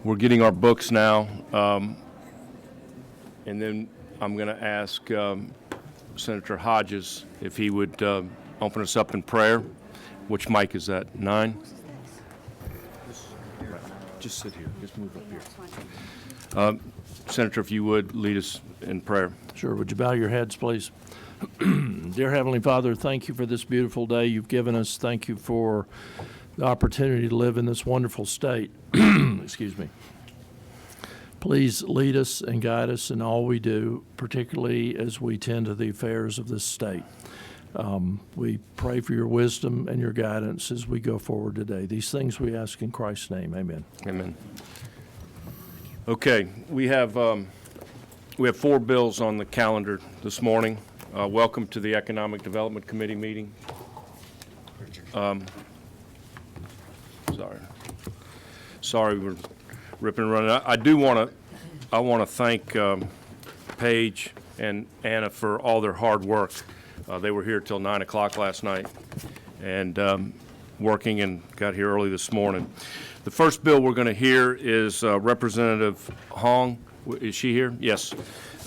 We're getting our books now, and then I'm going to ask Senator Hodges if he would open us up in prayer. Which mic is that? 9? Just sit here. Just move up here. Senator, if you would lead us in prayer. Sure. Would you bow your heads, please? Dear Heavenly Father, thank you for this beautiful day you've given us. Thank you for the opportunity to live in this wonderful state. Excuse me. Please lead us and guide us in all we do, particularly as we tend to the affairs of this state. We pray for your wisdom and your guidance as we go forward today. These things we ask in Christ's name. Amen. Amen. Okay, we have 4 bills on the calendar this morning. Welcome to the Economic Development Committee meeting. Sorry, we're ripping and running. I want to thank Paige and Anna for all their hard work. They were here till 9 o'clock last night and working, and got here early this morning. The first bill we're going to hear is Representative Hong. Is she here? Yes.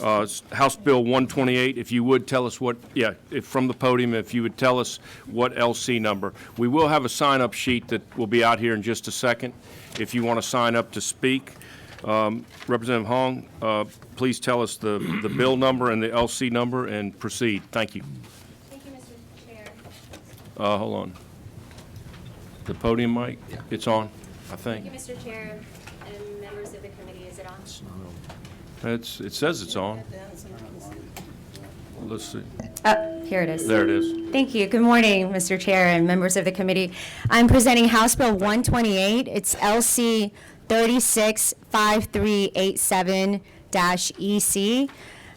House Bill 128. If you would tell us from the podium, if you would tell us what LC number. We will have a sign-up sheet that will be out here in just a second. If you want to sign up to speak, Representative Hong, please tell us the bill number and the LC number and proceed. Thank you. Thank you, Mr. Chair. Hold on. The podium mic? Yeah. It's on, I think. Thank you, Mr. Chair, and members of the committee. Is it on? It says it's on. Let's see. Here it is. There it is. Thank you. Good morning, Mr. Chair and members of the committee. I'm presenting House Bill 128. It's LC 365387-EC.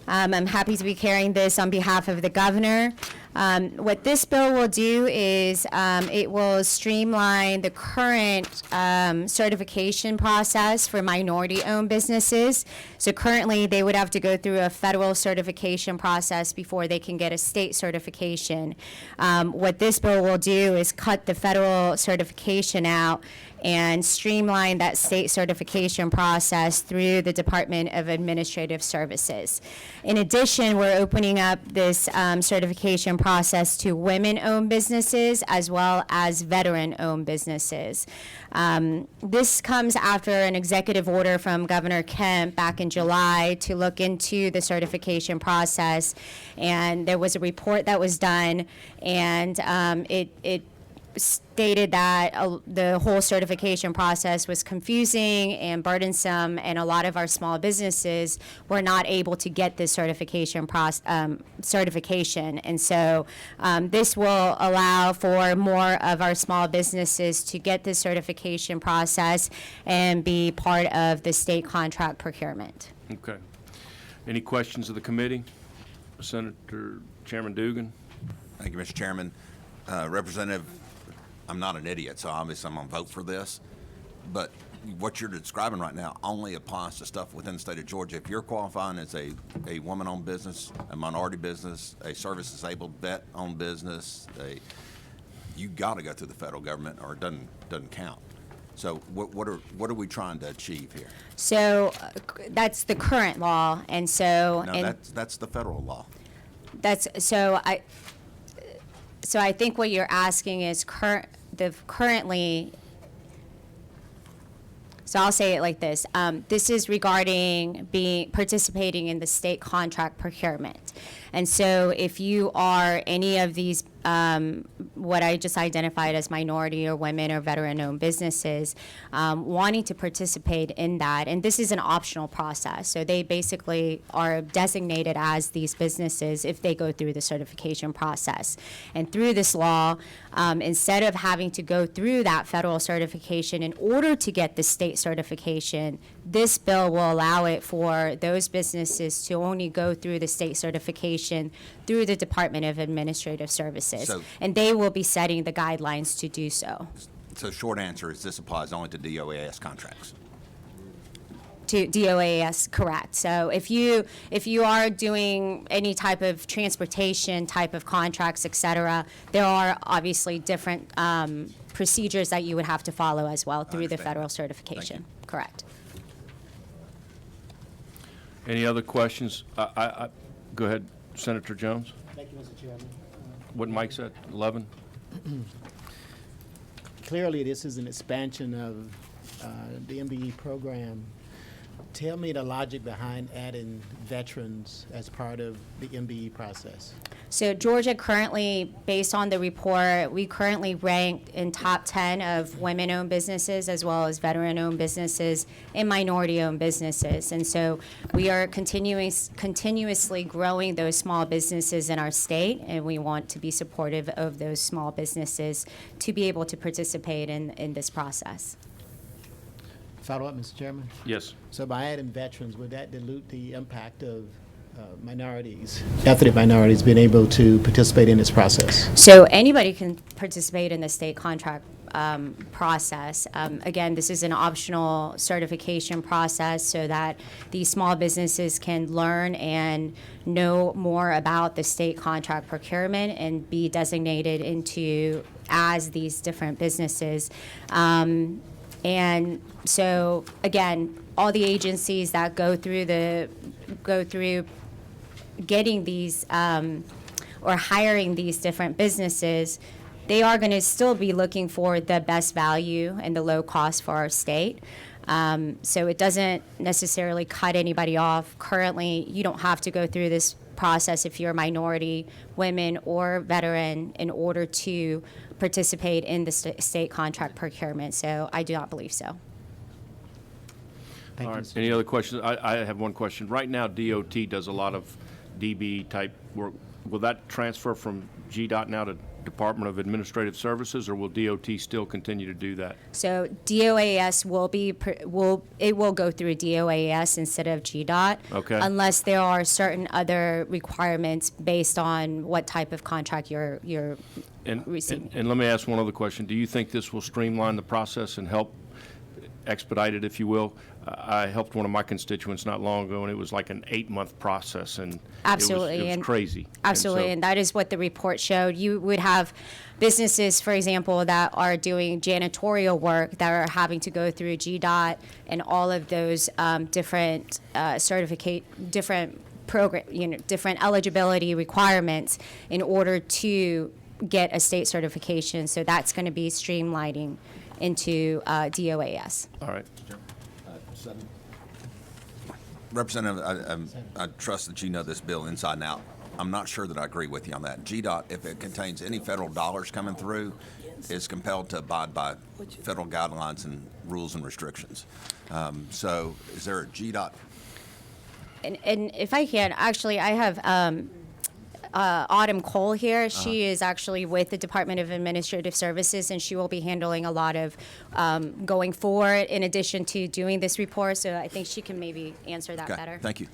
I'm happy to be carrying this on behalf of the governor. What this bill will do is it will streamline the current certification process for minority-owned businesses. So currently, they would have to go through a federal certification process before they can get a state certification. What this bill will do is cut the federal certification out and streamline that state certification process through the Department of Administrative Services. In addition, we're opening up this certification process to women-owned businesses as well as veteran-owned businesses. This comes after an executive order from Governor Kemp back in July to look into the certification process, and there was a report that was done, and it stated that the whole certification process was confusing and burdensome, and a lot of our small businesses were not able to get this certification. And so this will allow for more of our small businesses to get this certification process and be part of the state contract procurement. Okay. Any questions of the committee? Senator Chairman Dugan. Thank you, Mr. Chairman. Representative, I'm not an idiot, so obviously I'm going to vote for this. But what you're describing right now only applies to stuff within the state of Georgia. If you're qualifying as a woman-owned business, a minority business, a service-disabled vet-owned business, you got to go through the federal government, or it doesn't count. So what are we trying to achieve here? So that's the current law, and so No, that's the federal law. So I think what you're asking is currently. So I'll say it like this. This is regarding participating in the state contract procurement. And so if you are any of these, what I just identified as minority or women or veteran-owned businesses, wanting to participate in that, and this is an optional process. So they basically are designated as these businesses if they go through the certification process. And through this law, instead of having to go through that federal certification in order to get the state certification, this bill will allow it for those businesses to only go through the state certification through the Department of Administrative Services. And they will be setting the guidelines to do so. So short answer is this applies only to DOAS contracts. To DOAS, correct. So if you are doing any type of transportation type of contracts, et cetera, there are obviously different procedures that you would have to follow as well through the understand federal that. certification. Correct. Any other questions? Go ahead, Senator Jones. Thank you, Mr. Chairman. What Mike said, 11? Clearly, this is an expansion of the MBE program. Tell me the logic behind adding veterans as part of the MBE process. So Georgia currently, based on the report, we currently rank in top 10 of women-owned businesses as well as veteran-owned businesses and minority-owned businesses. And so we are continuously growing those small businesses in our state, and we want to be supportive of those small businesses to be able to participate in this process. Follow up, Mr. Chairman. Yes. So by adding veterans, would that dilute the impact of minorities, ethnic minorities, being able to participate in this process? So anybody can participate in the state contract process. Again, this is an optional certification process so that these small businesses can learn and know more about the state contract procurement and be designated into as these different businesses. And so, again, all the agencies that go through getting these or hiring these different businesses, they are going to still be looking for the best value and the low cost for our state. So it doesn't necessarily cut anybody off. Currently, you don't have to go through this process if you're a minority, women, or veteran in order to participate in the state contract procurement. So I do not believe so. Thank All you, right. Mr. Any other questions? I have one question. Right now, DOT does a lot of DB type work. Will that transfer from GDOT now to Department of Administrative Services, or will DOT still continue to do that? So DOAS will go through DOAS instead of GDOT. Okay. Unless there are certain other requirements based on what type of contract you're receiving. And let me ask one other question. Do you think this will streamline the process and help expedite it, if you will? I helped one of my constituents not long ago, and it was like an 8-month process, and Absolutely, it was and- crazy. Absolutely, and that is what the report showed. You would have businesses, for example, that are doing janitorial work that are having to go through GDOT and all of those different different program, different eligibility requirements in order to get a state certification. So that's going to be streamlining into DOAS. All right. Representative, I trust that you know this bill inside and out. I'm not sure that I agree with you on that. GDOT, if it contains any federal dollars coming through, is compelled to abide by federal guidelines and rules and restrictions. So is there a GDOT? And if I can, actually, I have Autumn Cole here. She is actually with the Department of Administrative Services, and she will be handling a lot of going forward in addition to doing this report. So I think she can maybe answer that Okay, better. thank you.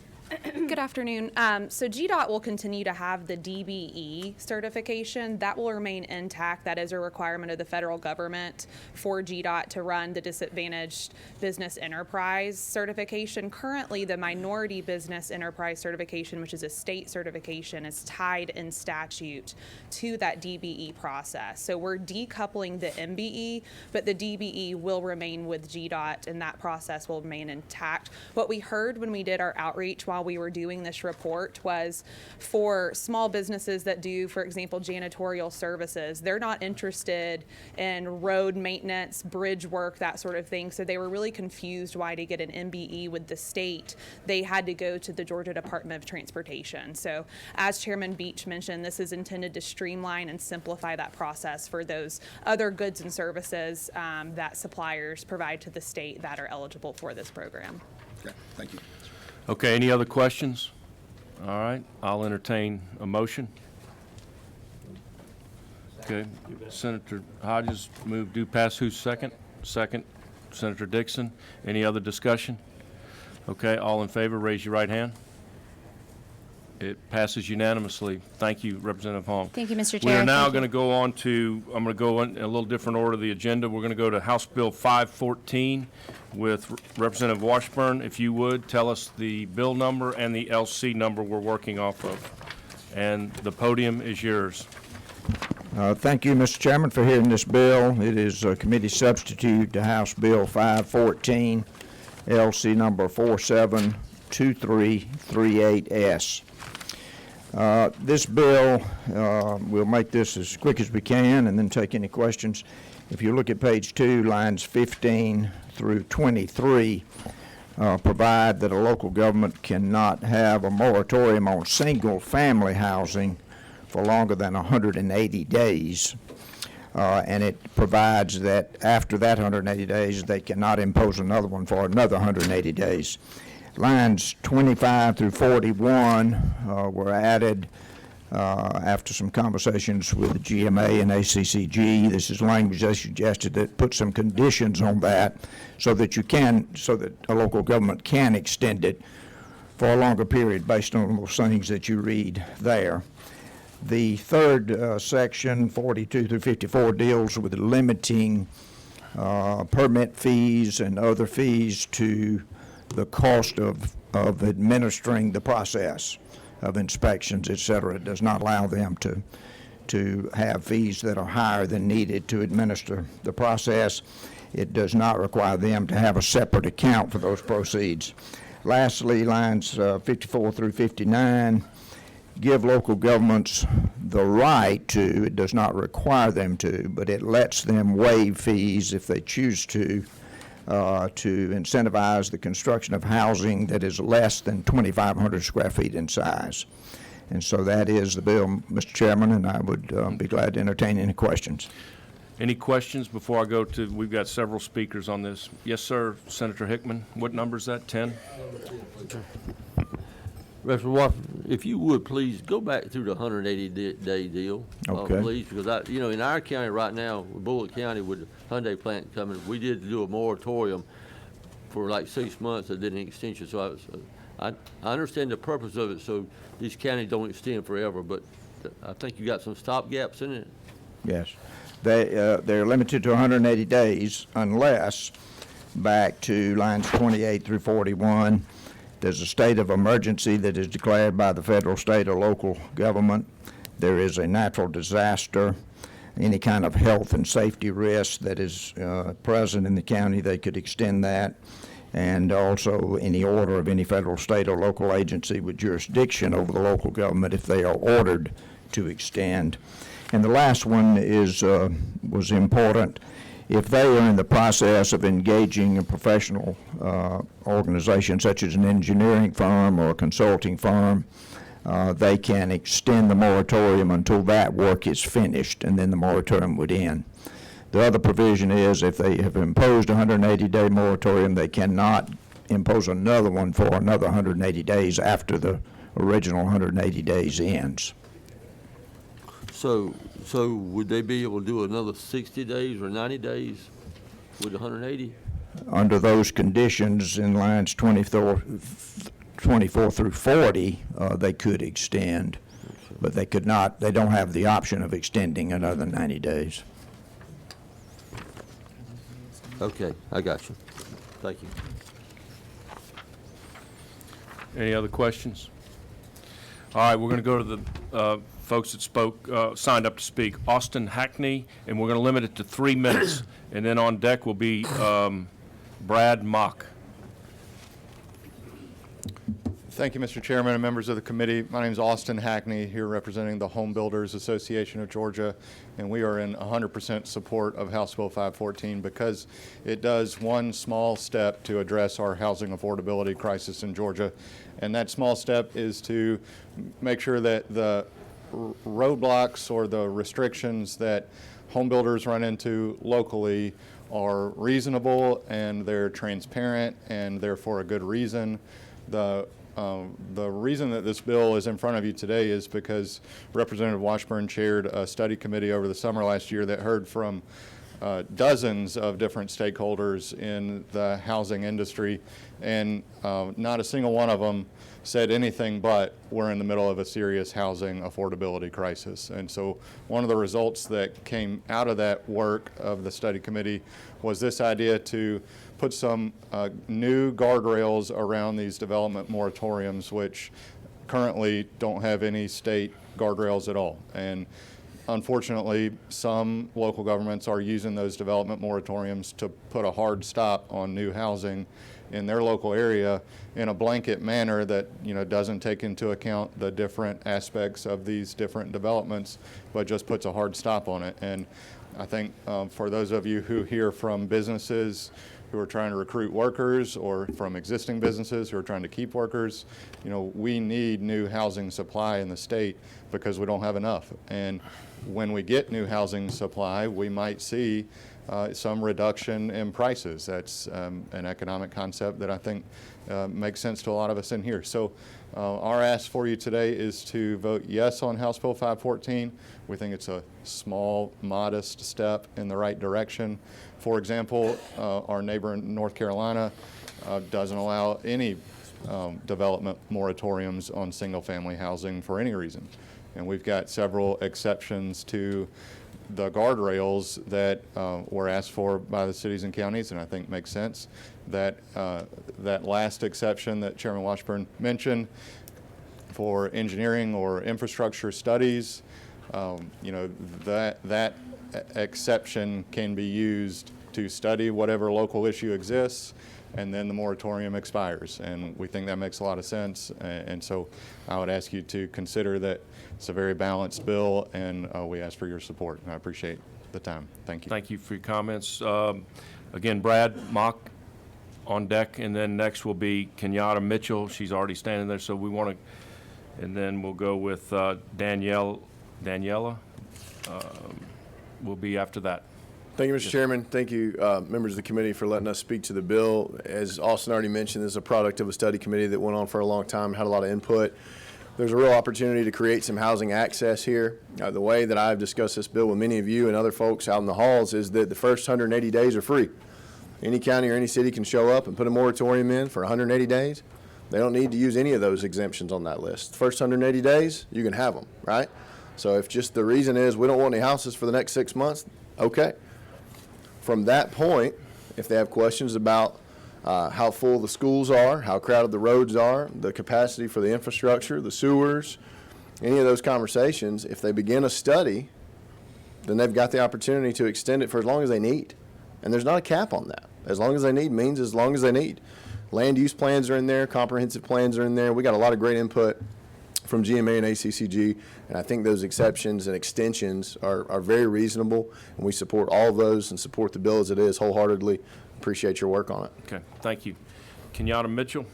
Good afternoon. So GDOT will continue to have the DBE certification. That will remain intact. That is a requirement of the federal government for GDOT to run the Disadvantaged Business Enterprise certification. Currently, the Minority Business Enterprise certification, which is a state certification, is tied in statute to that DBE process. So we're decoupling the MBE, but the DBE will remain with GDOT, and that process will remain intact. What we heard when we did our outreach while we were doing this report was for small businesses that do, for example, janitorial services, they're not interested in road maintenance, bridge work, that sort of thing. So they were really confused why to get an MBE with the state. They had to go to the Georgia Department of Transportation. So as Chairman Beach mentioned, this is intended to streamline and simplify that process for those other goods and services that suppliers provide to the state that are eligible for this program. Okay, thank you. Okay, any other questions? All right, I'll entertain a motion. Okay, Senator Hodges moved. Do pass. Who's second? Second, Senator Dixon. Any other discussion? Okay, all in favor, raise your right hand. It passes unanimously. Thank you, Representative Hong. Thank you, Mr. We Chair. are now Thank going to you. go on to, I'm going to go in a little different order of the agenda. We're going to go to House Bill 514 with Representative Washburn. If you would, tell us the bill number and the LC number we're working off of. And the podium is yours. Thank you, Mr. Chairman, for hearing this bill. It is a committee substitute to House Bill 514, LC number 472338S. This bill, we'll make this as quick as we can and then take any questions. If you look at page 2, lines 15 through 23, provide that a local government cannot have a moratorium on single-family housing for longer than 180 days. And it provides that after that 180 days, they cannot impose another one for another 180 days. Lines 25 through 41 were added after some conversations with the GMA and ACCG. This is language they suggested that put some conditions on that so that a local government can extend it for a longer period based on those things that you read there. The third section, 42 through 54, deals with limiting permit fees and other fees to the cost of administering the process of inspections, et cetera. It does not allow them to have fees that are higher than needed to administer the process. It does not require them to have a separate account for those proceeds. Lastly, lines 54 through 59 give local governments the right to, it does not require them to, but it lets them waive fees if they choose to incentivize the construction of housing that is less than 2,500 square feet in size. And so that is the bill, Mr. Chairman, and I would be glad to entertain any questions. Any questions before I go to, we've got several speakers on this. Yes, sir, Senator Hickman. What number is that, 10? Representative Washington, if you would please go back through the 180-day deal, Okay. please, because in our county right now, Bullock County with the Hyundai plant coming, we did do a moratorium for like 6 months and then an extension. So I understand the purpose of it, so these counties don't extend forever, but I think you got some stop gaps in it. Yes. They're limited to 180 days unless, back to lines 28 through 41, there's a state of emergency that is declared by the federal, state, or local government. There is a natural disaster, any kind of health and safety risk that is present in the county, they could extend that. And also any order of any federal, state, or local agency with jurisdiction over the local government if they are ordered to extend. And the last one was important. If they are in the process of engaging a professional organization such as an engineering firm or a consulting firm, they can extend the moratorium until that work is finished, and then the moratorium would end. The other provision is if they have imposed a 180-day moratorium, they cannot impose another one for another 180 days after the original 180 days ends. So would they be able to do another 60 days or 90 days with 180? Under those conditions in lines 24 through 40, they could extend, but they could not, they don't have the option of extending another 90 days. Okay, I got you. Thank you. Any other questions? All right, we're going to go to the folks that signed up to speak. Austin Hackney, and we're going to limit it to 3 minutes. And then on deck will be Brad Mock. Thank you, Mr. Chairman and members of the committee. My name is Austin Hackney, here representing the Home Builders Association of Georgia, and we are in 100% support of House Bill 514 because it does one small step to address our housing affordability crisis in Georgia, and that small step is to make sure that the roadblocks or the restrictions that home builders run into locally are reasonable and they're transparent and they're for a good reason. The reason that this bill is in front of you today is because Representative Washburn chaired a study committee over the summer last year that heard from dozens of different stakeholders in the housing industry, and not a single one of them said anything but we're in the middle of a serious housing affordability crisis. And so one of the results that came out of that work of the study committee was this idea to put some new guardrails around these development moratoriums, which currently don't have any state guardrails at all. And unfortunately, some local governments are using those development moratoriums to put a hard stop on new housing in their local area in a blanket manner that, doesn't take into account the different aspects of these different developments, but just puts a hard stop on it. And I think for those of you who hear from businesses who are trying to recruit workers, or from existing businesses who are trying to keep workers, we need new housing supply in the state because we don't have enough. And when we get new housing supply, we might see some reduction in prices. That's an economic concept that I think makes sense to a lot of us in here. So our ask for you today is to vote yes on House Bill 514. We think it's a small, modest step in the right direction. For example, our neighbor in North Carolina doesn't allow any development moratoriums on single-family housing for any reason. And we've got several exceptions to the guardrails that were asked for by the cities and counties, and I think makes sense. That last exception that Chairman Washburn mentioned for engineering or infrastructure studies, that exception can be used to study whatever local issue exists, and then the moratorium expires. And we think that makes a lot of sense. And so I would ask you to consider that it's a very balanced bill, and we ask for your support. And I appreciate the time. Thank you. Thank you for your comments. Again, Brad Mock on deck, and then next will be Kenyatta Mitchell. She's already standing there, so we want to, and then we'll go with Daniela will be after that. Thank you, Mr. Chairman. Thank you, members of the committee, for letting us speak to the bill. As Austin already mentioned, this is a product of a study committee that went on for a long time, had a lot of input. There's a real opportunity to create some housing access here. The way that I've discussed this bill with many of you and other folks out in the halls is that the first 180 days are free. Any county or any city can show up and put a moratorium in for 180 days. They don't need to use any of those exemptions on that list. The first 180 days, you can have them, right? So if just the reason is we don't want any houses for the next 6 months, okay. From that point, if they have questions about how full the schools are, how crowded the roads are, the capacity for the infrastructure, the sewers, any of those conversations, if they begin a study, then they've got the opportunity to extend it for as long as they need. And there's not a cap on that. As long as they need means as long as they need. Land use plans are in there, comprehensive plans are in there. We got a lot of great input from GMA and ACCG, and I think those exceptions and extensions are very reasonable, and we support all of those and support the bill as it is wholeheartedly. Appreciate your work on it. Okay, thank you. Kenyatta Mitchell.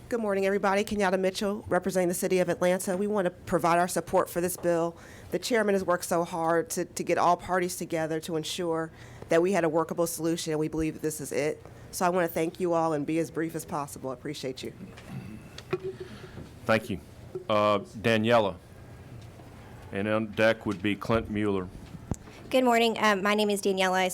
Good morning, everybody. Kenyatta Mitchell, representing the city of Atlanta. We want to provide our support for this bill. The chairman has worked so hard to get all parties together to ensure that we had a workable solution, and we believe that this is it. So I want to thank you all and be as brief as possible. I appreciate you. Thank you. Daniela. And on deck would be Clint Mueller. Good morning. My name is Daniela.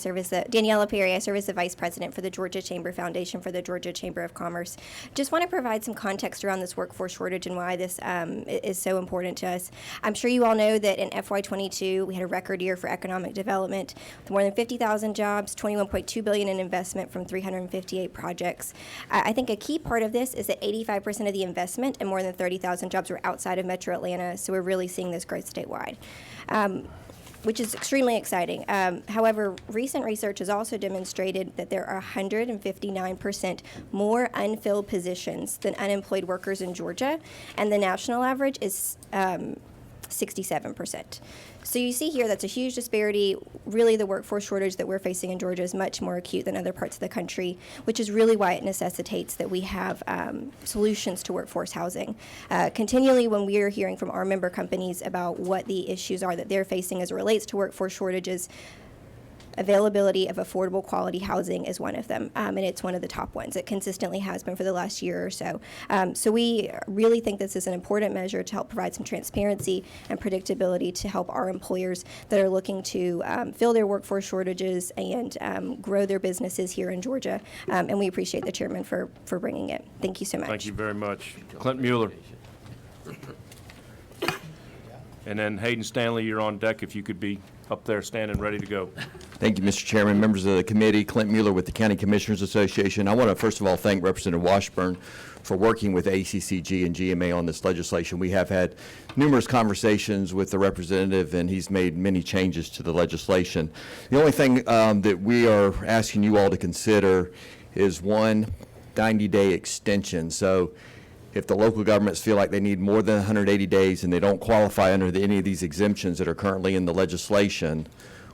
Daniela Perry. I serve as the Vice President for the Georgia Chamber Foundation for the Georgia Chamber of Commerce. Just want to provide some context around this workforce shortage and why this is so important to us. I'm sure you all know that in FY22 we had a record year for economic development with more than 50,000 jobs, $21.2 billion in investment from 358 projects. I think a key part of this is that 85% of the investment and more than 30,000 jobs were outside of Metro Atlanta, so we're really seeing this growth statewide. Which is extremely exciting. However, recent research has also demonstrated that there are 159% more unfilled positions than unemployed workers in Georgia, and the national average is 67%. So you see here that's a huge disparity. Really, the workforce shortage that we're facing in Georgia is much more acute than other parts of the country, which is really why it necessitates that we have solutions to workforce housing. Continually, when we are hearing from our member companies about what the issues are that they're facing as it relates to workforce shortages, Availability of affordable quality housing is one of them, and it's one of the top ones. It consistently has been for the last year or so. So we really think this is an important measure to help provide some transparency and predictability to help our employers that are looking to fill their workforce shortages and grow their businesses here in Georgia. And we appreciate the chairman for bringing it. Thank you so much. Thank you very much. Clint Mueller. And then Hayden Stanley, you're on deck if you could be up there standing ready to go. Thank you, Mr. Chairman, members of the committee. Clint Mueller with the County Commissioners Association. I want to first of all thank Representative Washburn for working with ACCG and GMA on this legislation. We have had numerous conversations with the representative, and he's made many changes to the legislation. The only thing that we are asking you all to consider is one 90-day extension. So if the local governments feel like they need more than 180 days and they don't qualify under any of these exemptions that are currently in the legislation,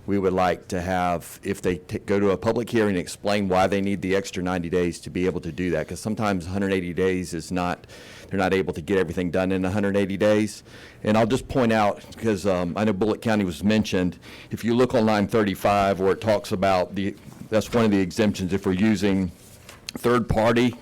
we would like to have, if they go to a public hearing and explain why they need the extra 90 days to be able to do that, because sometimes 180 days is not, they're not able to get everything done in 180 days. And I'll just point out, because I know Bullock County was mentioned, if you look on line 35 where it talks about that's one of the exemptions if we're using third party.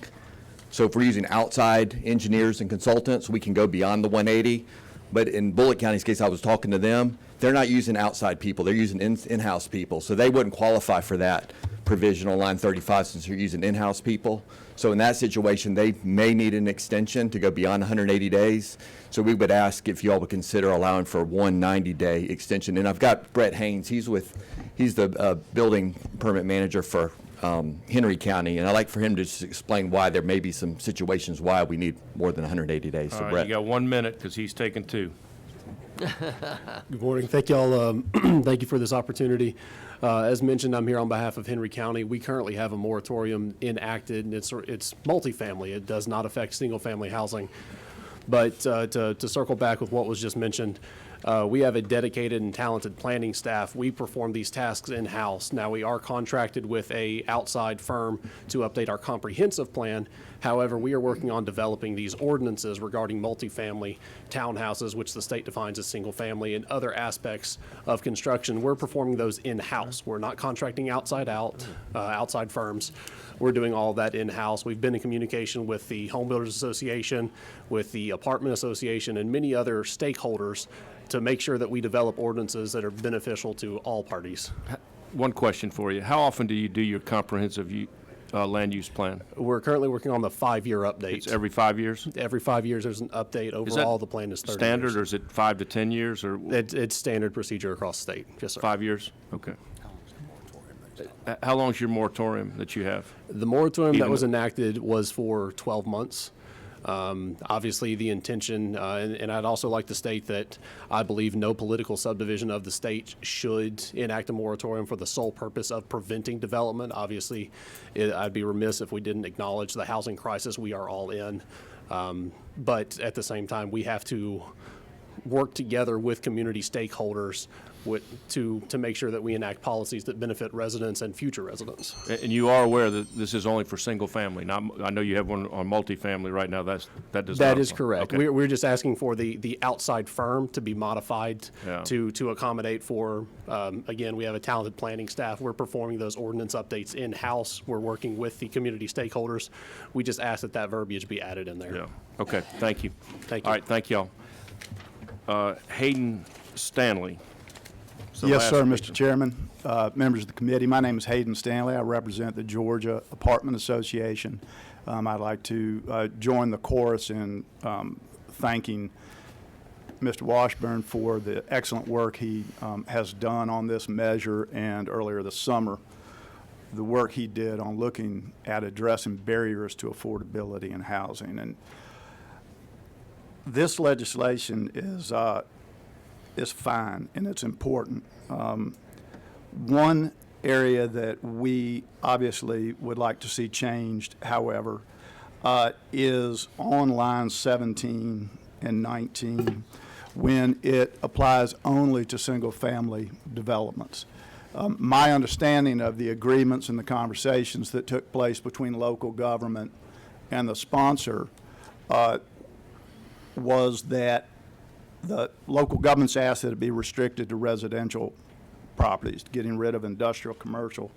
So if we're using outside engineers and consultants, we can go beyond the 180. But in Bullock County's case, I was talking to them, they're not using outside people, they're using in-house people. So they wouldn't qualify for that provision on line 35 since they're using in-house people. So in that situation, they may need an extension to go beyond 180 days. So we would ask if you all would consider allowing for one 90-day extension. And I've got Brett Haynes, he's the building permit manager for Henry County, and I'd like for him to just explain why there may be some situations why we need more than 180 days. So All right, Brett. you got 1 minute because he's taking 2. Good morning. Thank you all. Thank you for this opportunity. As mentioned, I'm here on behalf of Henry County. We currently have a moratorium enacted, and it's multifamily. It does not affect single-family housing. But to circle back with what was just mentioned, we have a dedicated and talented planning staff. We perform these tasks in-house. Now, we are contracted with an outside firm to update our comprehensive plan. However, we are working on developing these ordinances regarding multifamily townhouses, which the state defines as single family, and other aspects of construction. We're performing those in-house. We're not contracting outside firms. We're doing all of that in-house. We've been in communication with the Home Builders Association, with the Apartment Association, and many other stakeholders to make sure that we develop ordinances that are beneficial to all parties. One question for you. How often do you do your comprehensive land use plan? We're currently working on the 5-year update. It's every 5 years? Every 5 years there's an update. Overall, the plan is 30 standard, years. or is it 5 to 10 years? Or It's standard procedure across the state. Yes, sir. 5 years? Okay. How long is your moratorium that you have? The moratorium Even that was though- enacted was for 12 months. Obviously, the intention, and I'd also like to state that I believe no political subdivision of the state should enact a moratorium for the sole purpose of preventing development. Obviously, I'd be remiss if we didn't acknowledge the housing crisis we are all in. But at the same time, we have to work together with community stakeholders to make sure that we enact policies that benefit residents and future residents. And you are aware that this is only for single family? Not, I know you have one on multifamily right now. That does not That is apply. correct. Okay. We're just asking for the outside firm to be modified Yeah. to accommodate for, again, we have a talented planning staff. We're performing those ordinance updates in-house. We're working with the community stakeholders. We just ask that that verbiage be added in there. Yeah. Okay. Thank you. Thank you. All right. Thank y'all. Hayden Stanley. So Yes, last sir, speaker. Mr. Chairman, members of the committee. My name is Hayden Stanley. I represent the Georgia Apartment Association. I'd like to join the chorus in thanking Mr. Washburn for the excellent work he has done on this measure, and earlier this summer, the work he did on looking at addressing barriers to affordability in housing. And this legislation is fine and it's important. One area that we obviously would like to see changed, however, is on lines 17 and 19 when it applies only to single-family developments. My understanding of the agreements and the conversations that took place between local government and the sponsor was that the local government's asked that it be restricted to residential properties, getting rid of industrial, commercial.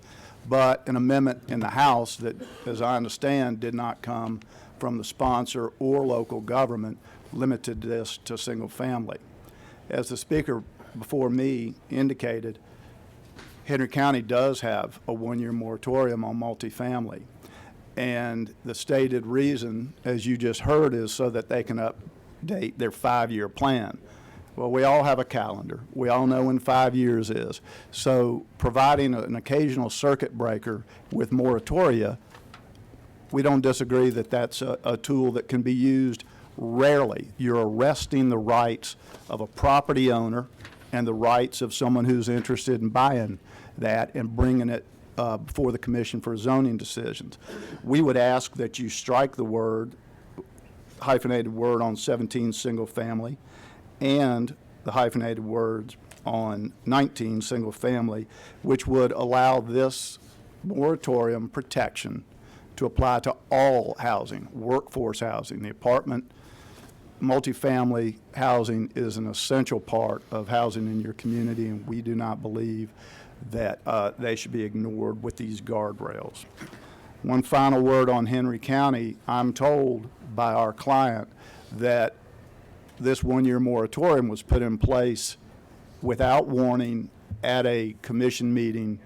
But an amendment in the House that, as I understand, did not come from the sponsor or local government limited this to single family. As the speaker before me indicated, Henry County does have a one-year moratorium on multifamily. And the stated reason, as you just heard, is so that they can update their 5-year plan. Well, we all have a calendar. We all know when 5 years is. So providing an occasional circuit breaker with moratoria, we don't disagree that that's a tool that can be used rarely. You're arresting the rights of a property owner and the rights of someone who's interested in buying that and bringing it before the commission for zoning decisions. We would ask that you strike the word, hyphenated word on 17 single family and the hyphenated words on 19 single family, which would allow this moratorium protection to apply to all housing, workforce housing. The apartment, multifamily housing is an essential part of housing in your community, and we do not believe that they should be ignored with these guardrails. One final word on Henry County. I'm told by our client that this one-year moratorium was put in place without warning at a commission meeting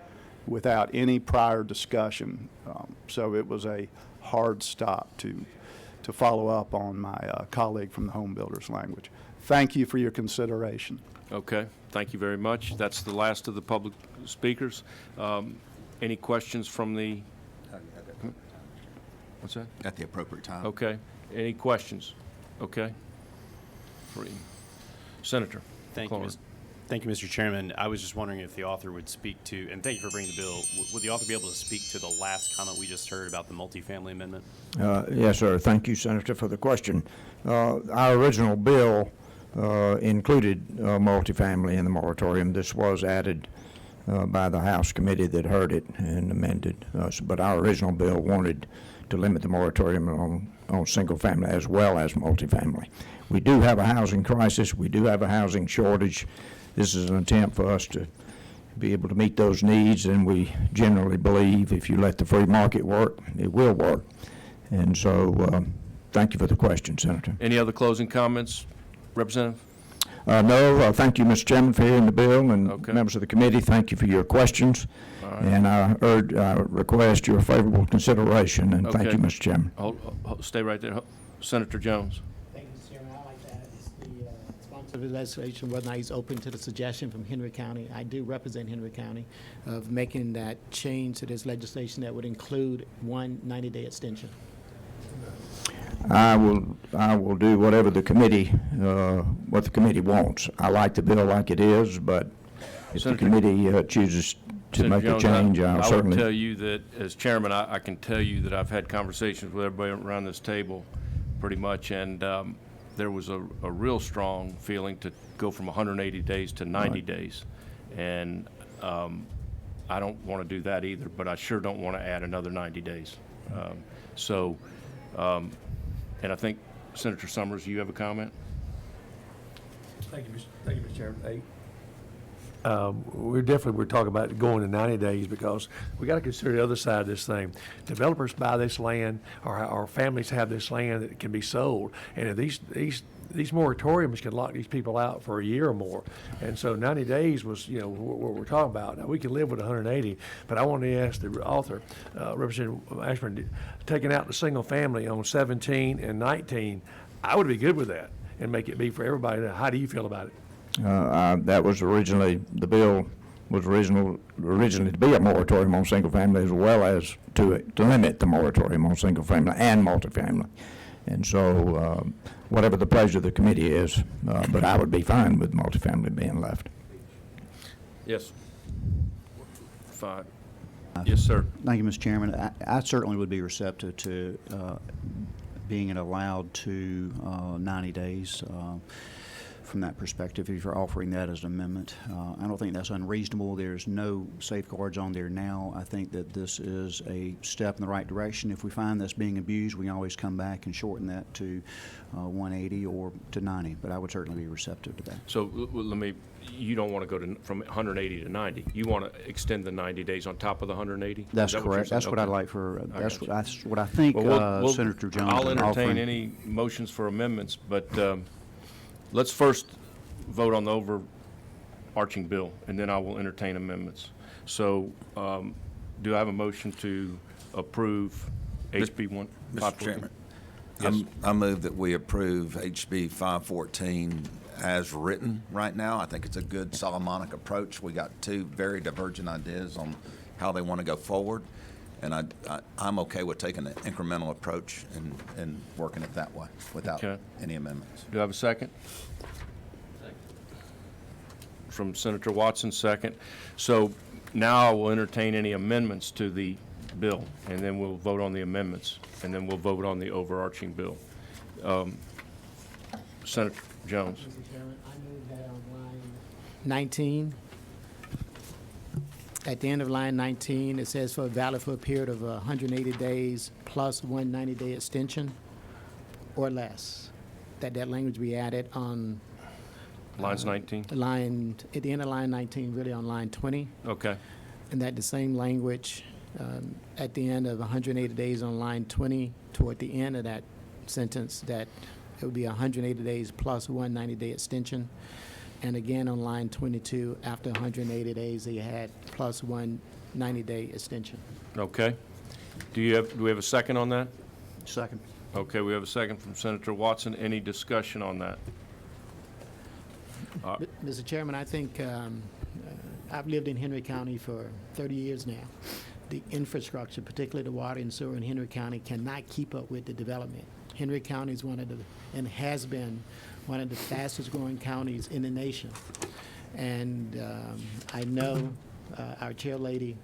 without any prior discussion. So it was a hard stop to follow up on my colleague from the Home Builders language. Thank you for your consideration. Okay, thank you very much. That's the last of the public speakers. Any questions from the? What's that? At the appropriate time. Okay. Any questions? Okay. Free. Senator. Thank you, Thank you, Mr. Chairman. I was just wondering if the author would speak to, and thank you for bringing the bill, would the author be able to speak to the last comment we just heard about the multifamily amendment? Yes, sir. Thank you, Senator, for the question. Our original bill included multifamily in the moratorium. This was added by the House committee that heard it and amended. But our original bill wanted to limit the moratorium on single family as well as multifamily. We do have a housing crisis. We do have a housing shortage. This is an attempt for us to be able to meet those needs, and we generally believe if you let the free market work, it will work. And so thank you for the question, Senator. Any other closing comments, Representative? No, thank you, Mr. Chairman, for hearing the bill, and Okay. members of the committee, thank you for your questions. All right. And I request your favorable consideration, and thank Okay. you, Mr. Chairman. Stay right there. Senator Jones. Thank you, Mr. Chairman. I'd like to ask the sponsor of the legislation whether or not he's open to the suggestion from Henry County. I do represent Henry County of making that change to this legislation that would include one 90-day extension. I will do whatever the committee, what the committee wants. I like the bill like it is, but if the Senator- committee chooses to Senator make a Jones, change, I I'll will certainly. tell you that as chairman, I can tell you that I've had conversations with everybody around this table pretty much, and there was a real strong feeling to go from 180 days to 90 days. And I don't want to do that either, but I sure don't want to add another 90 days. And I think, Senator Summers, you have a comment? Thank you, Mr. Chairman. We're talking about going to 90 days because we got to consider the other side of this thing. Developers buy this land, or families have this land that can be sold, and if these moratoriums can lock these people out for a year or more. And so 90 days was, what we're talking about. Now, we can live with 180, but I want to ask the author, Representative Ashburn, taking out the single family on 17 and 19, I would be good with that and make it be for everybody. Now, how do you feel about it? That was originally, the bill was originally to be a moratorium on single family as well as to limit the moratorium on single family and multifamily. And so whatever the pleasure of the committee is, but I would be fine with multifamily being left. Yes. Fine. Yes, sir. Thank you, Mr. Chairman. I certainly would be receptive to being allowed to 90 days. from that perspective, if you're offering that as an amendment. I don't think that's unreasonable. There's no safeguards on there now. I think that this is a step in the right direction. If we find this being abused, we can always come back and shorten that to 180 or to 90, but I would certainly be receptive to that. So let me, you don't want to go from 180 to 90. You want to extend the 90 days on top of the 180? Is That's that what you're correct. saying? That's what I'd Okay. like for, I that's got what I think Well, we'll- Senator Jones I'll is entertain offering. any motions for amendments, but let's first vote on the overarching bill, and then I will entertain amendments. So do I have a motion to approve HB 1? Mr. Chairman, Yes. I move that we approve HB 514 as written right now. I think it's a good Solomonic approach. We got two very divergent ideas on how they want to go forward, and I'm okay with taking an incremental approach and working it that way without Okay. any amendments. Do I have a second? From Senator Watson, second. So now I will entertain any amendments to the bill, and then we'll vote on the amendments, and then we'll vote on the overarching bill. Senator Jones. Mr. Chairman, I move that on line 19, at the end of line 19, it says valid for a period of 180 days plus 190-day extension or less. That language be added on Lines 19? line, at the end of line 19, really on line 20. Okay. And that the same language at the end of 180 days on line 20, toward the end of that sentence, that it would be 180 days plus 190-day extension. And again, on line 22, after 180 days, they had plus 190-day extension. Okay. Do we have a second on that? Second. Okay, we have a second from Senator Watson. Any discussion on that? Mr. Chairman, I think I've lived in Henry County for 30 years now. The infrastructure, particularly the water and sewer in Henry County, cannot keep up with the development. Henry County is one of the, and has been, one of the fastest growing counties in the nation. And I know our chair lady,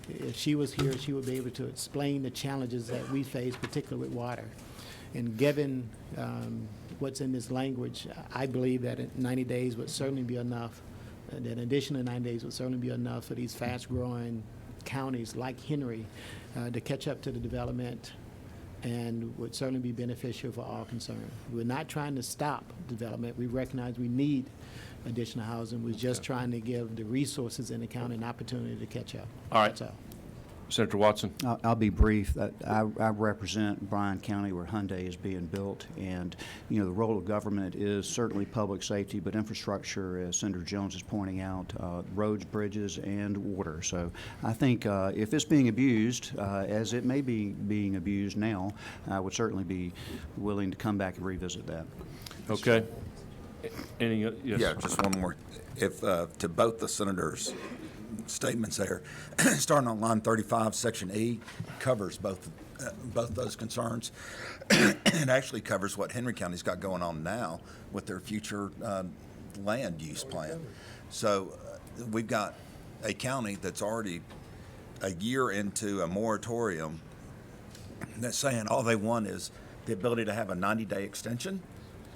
if she was here, she would be able to explain the challenges that we face, particularly with water. And given what's in this language, I believe that 90 days would certainly be enough, that an additional 90 days would certainly be enough for these fast-growing counties like Henry to catch up to the development, and would certainly be beneficial for all concerned. We're not trying to stop development. We recognize we need additional housing. We're just trying to give the resources in the county an opportunity to catch up. All right. That's all. Senator Watson. I'll be brief. I represent Bryan County, where Hyundai is being built, and the role of government is certainly public safety, but infrastructure, as Senator Jones is pointing out, roads, bridges, and water. So I think if it's being abused, as it may be being abused now, I would certainly be willing to come back and revisit that. Okay. Any? Yes. Yeah, just one more. If to both the senators' statements there, starting on line 35, section E, covers both those concerns. It actually covers what Henry County's got going on now with their future land use plan. So we've got a county that's already a year into a moratorium that's saying all they want is the ability to have a 90-day extension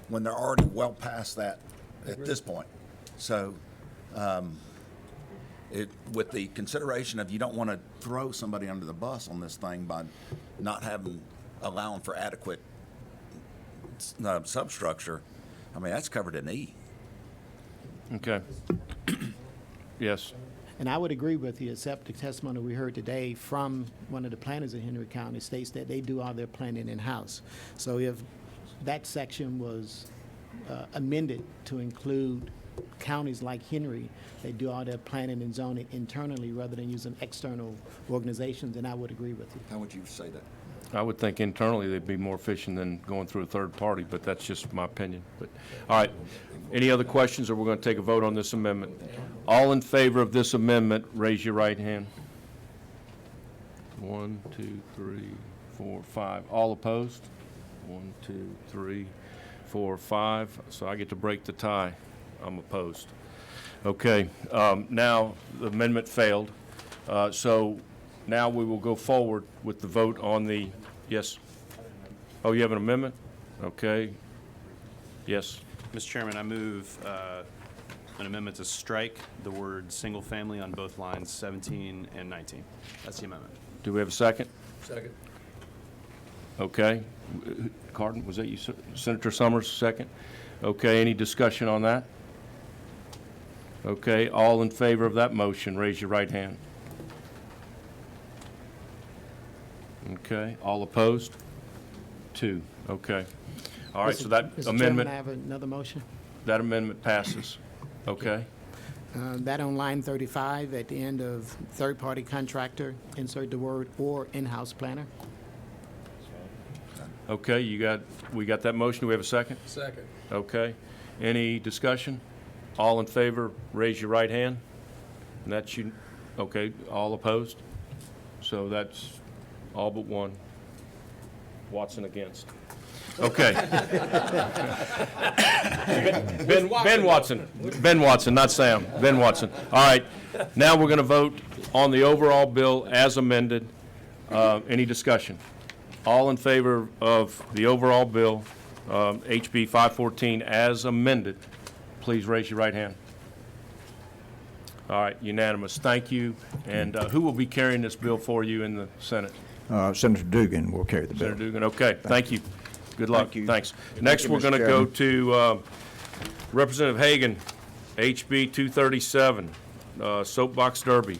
when they're already well past that at this point. So with the consideration of you don't want to throw somebody under the bus on this thing by not allowing for adequate substructure, I mean, that's covered in E. Okay. Yes. And I would agree with you, except the testimony we heard today from one of the planners in Henry County states that they do all their planning in-house. So if that section was amended to include counties like Henry, they do all their planning and zoning internally rather than using external organizations, and I would agree with you. How would you say that? I would think internally they'd be more efficient than going through a third party, but that's just my opinion. But, all right, any other questions, or we're going to take a vote on this amendment? All in favor of this amendment, raise your right hand. 1, 2, 3, 4, 5. All opposed? 1, 2, 3, 4, 5. So I get to break the tie. I'm opposed. Okay, now the amendment failed. So now we will go forward with the vote on the, yes? Oh, you have an amendment? Okay. Yes. Mr. Chairman, I move an amendment to strike the word "single family" on both lines 17 and 19. That's the amendment. Do we have a second? Second. Okay. Cardin, was that you, Senator Summers, second? Okay, any discussion on that? Okay, all in favor of that motion, raise your right hand. Okay, all opposed? 2, okay. All right, so that Mr. Chairman, amendment, I have another motion. that amendment passes. Okay, That on line 35, at the end of third-party contractor, insert the word "or in-house planner." okay, we got that motion, do we have a second? Second. Okay, any discussion? All in favor, raise your right hand. And that's you, okay, all opposed? So that's all but one. Watson against. Okay. Ben Watson, not Sam, Ben Watson. All right, now we're going to vote on the overall bill as amended. Any discussion? All in favor of the overall bill, HB 514 as amended, please raise your right hand. All right, unanimous. Thank you. And who will be carrying this bill for you in the Senate? Senator Dugan will carry the bill. Senator Dugan, okay, thank you. Good luck. Thank you. Thanks. Thank Next, you, we're Mr. going to go Chairman. to Representative Hagan, HB 237, Soapbox Derby.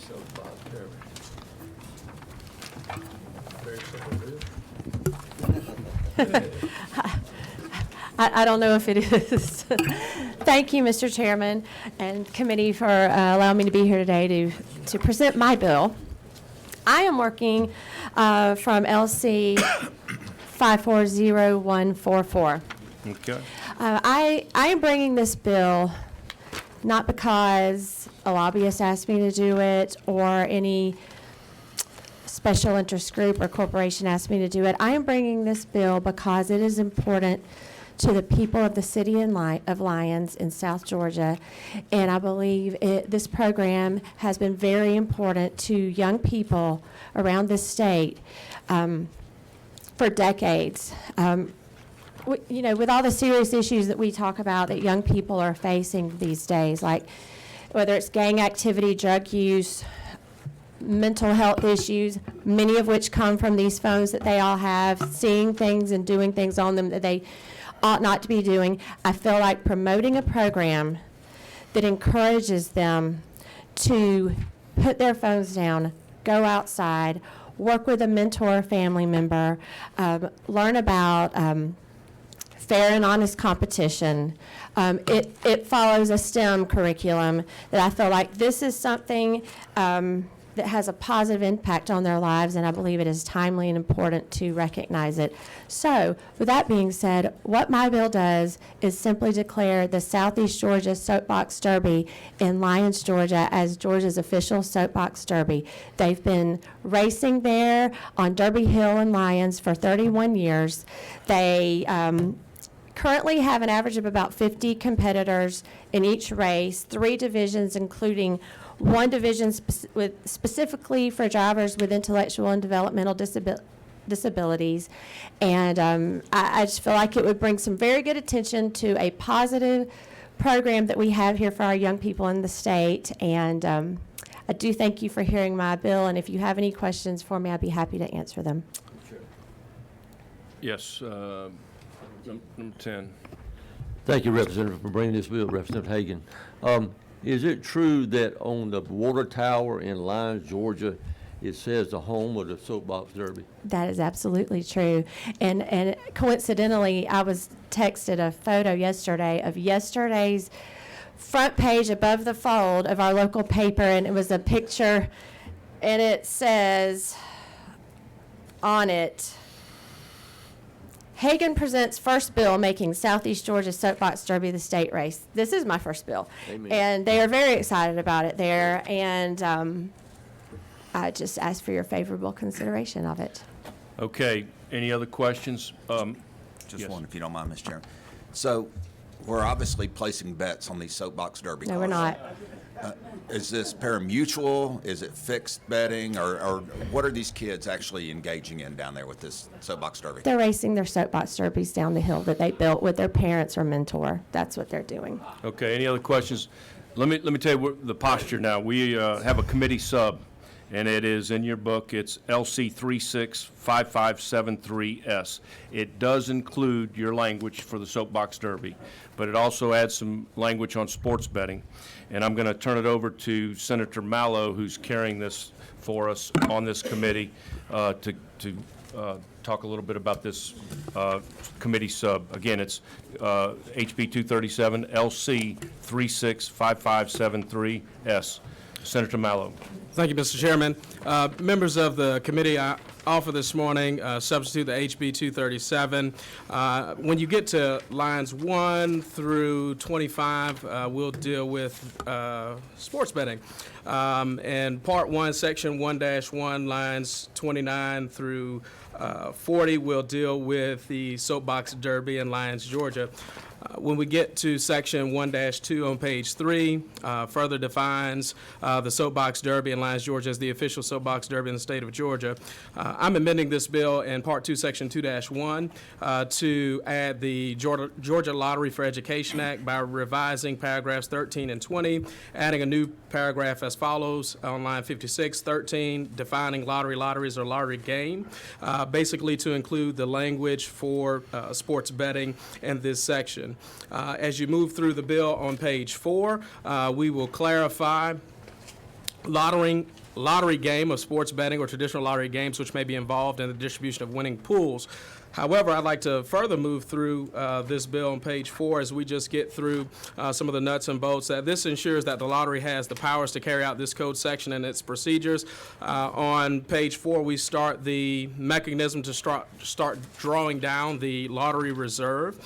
Soapbox Derby. I don't know if it is. Thank you, Mr. Chairman and committee, for allowing me to be here today to present my bill. I am working from LC 540144. Okay. I am bringing this bill not because a lobbyist asked me to do it or any special interest group or corporation asked me to do it. I am bringing this bill because it is important to the people of the city of Lyons in South Georgia, and I believe this program has been very important to young people around this state for decades. With all the serious issues that we talk about that young people are facing these days, like whether it's gang activity, drug use, mental health issues, many of which come from these phones that they all have, seeing things and doing things on them that they ought not to be doing. I feel like promoting a program that encourages them to put their phones down, go outside, work with a mentor or family member, learn about fair and honest competition. It follows a STEM curriculum that I feel like this is something that has a positive impact on their lives, and I believe it is timely and important to recognize it. So, with that being said, what my bill does is simply declare the Southeast Georgia Soapbox Derby in Lyons, Georgia as Georgia's official Soapbox Derby. They've been racing there on Derby Hill in Lyons for 31 years. They currently have an average of about 50 competitors in each race, 3 divisions, including one division specifically for drivers with intellectual and developmental disabilities. And I just feel like it would bring some very good attention to a positive program that we have here for our young people in the state. And I do thank you for hearing my bill, and if you have any questions for me, I'd be happy to answer them. Yes, number 10. Thank you, Representative, for bringing this bill, Representative Hagan. Is it true that on the water tower in Lyons, Georgia, it says the home of the Soapbox Derby? That is absolutely true. And coincidentally, I was texted a photo yesterday of yesterday's front page above the fold of our local paper, and it was a picture, and it says on it, Hagan presents first bill making Southeast Georgia Soapbox Derby the state race. This is my first bill. Amen. And they are very excited about it there, and I just ask for your favorable consideration of it. Okay, any other questions? Just Yes. one, if you don't mind, Mr. Chairman. So we're obviously placing bets on these Soapbox Derby No, cars. we're not. Is this pari-mutuel? Is it fixed betting? Or what are these kids actually engaging in down there with this soapbox derby? They're racing their soapbox derbies down the hill that they built with their parents or mentor. That's what they're doing. Okay, any other questions? Let me tell you what the posture now. We have a committee sub, and it is in your book. It's LC 365573S. It does include your language for the soapbox derby, but it also adds some language on sports betting. And I'm going to turn it over to Senator Mallow, who's carrying this for us on this committee, to talk a little bit about this committee sub. Again, it's HB 237 LC 365573S. Senator Mallow. Thank you, Mr. Chairman. Members of the committee, I offer this morning substitute the HB 237. When you get to lines 1 through 25, we'll deal with sports betting. And Part 1, Section 1-1, lines 29 through 40, we'll deal with the soapbox derby in Lyons, Georgia. When we get to Section 1-2 on page 3, further defines the soapbox derby in Lyons, Georgia as the official soapbox derby in the state of Georgia. I'm amending this bill in Part 2, Section 2-1 to add the Georgia Lottery for Education Act by revising paragraphs 13 and 20, adding a new paragraph as follows on line 56, 13, defining lotteries or lottery game, basically to include the language for sports betting in this section. As you move through the bill on page 4, we will clarify lottery game of sports betting or traditional lottery games which may be involved in the distribution of winning pools. However, I'd like to further move through this bill on page 4 as we just get through some of the nuts and bolts. That this ensures that the lottery has the powers to carry out this code section and its procedures. On page 4, we start the mechanism to start drawing down the lottery reserve.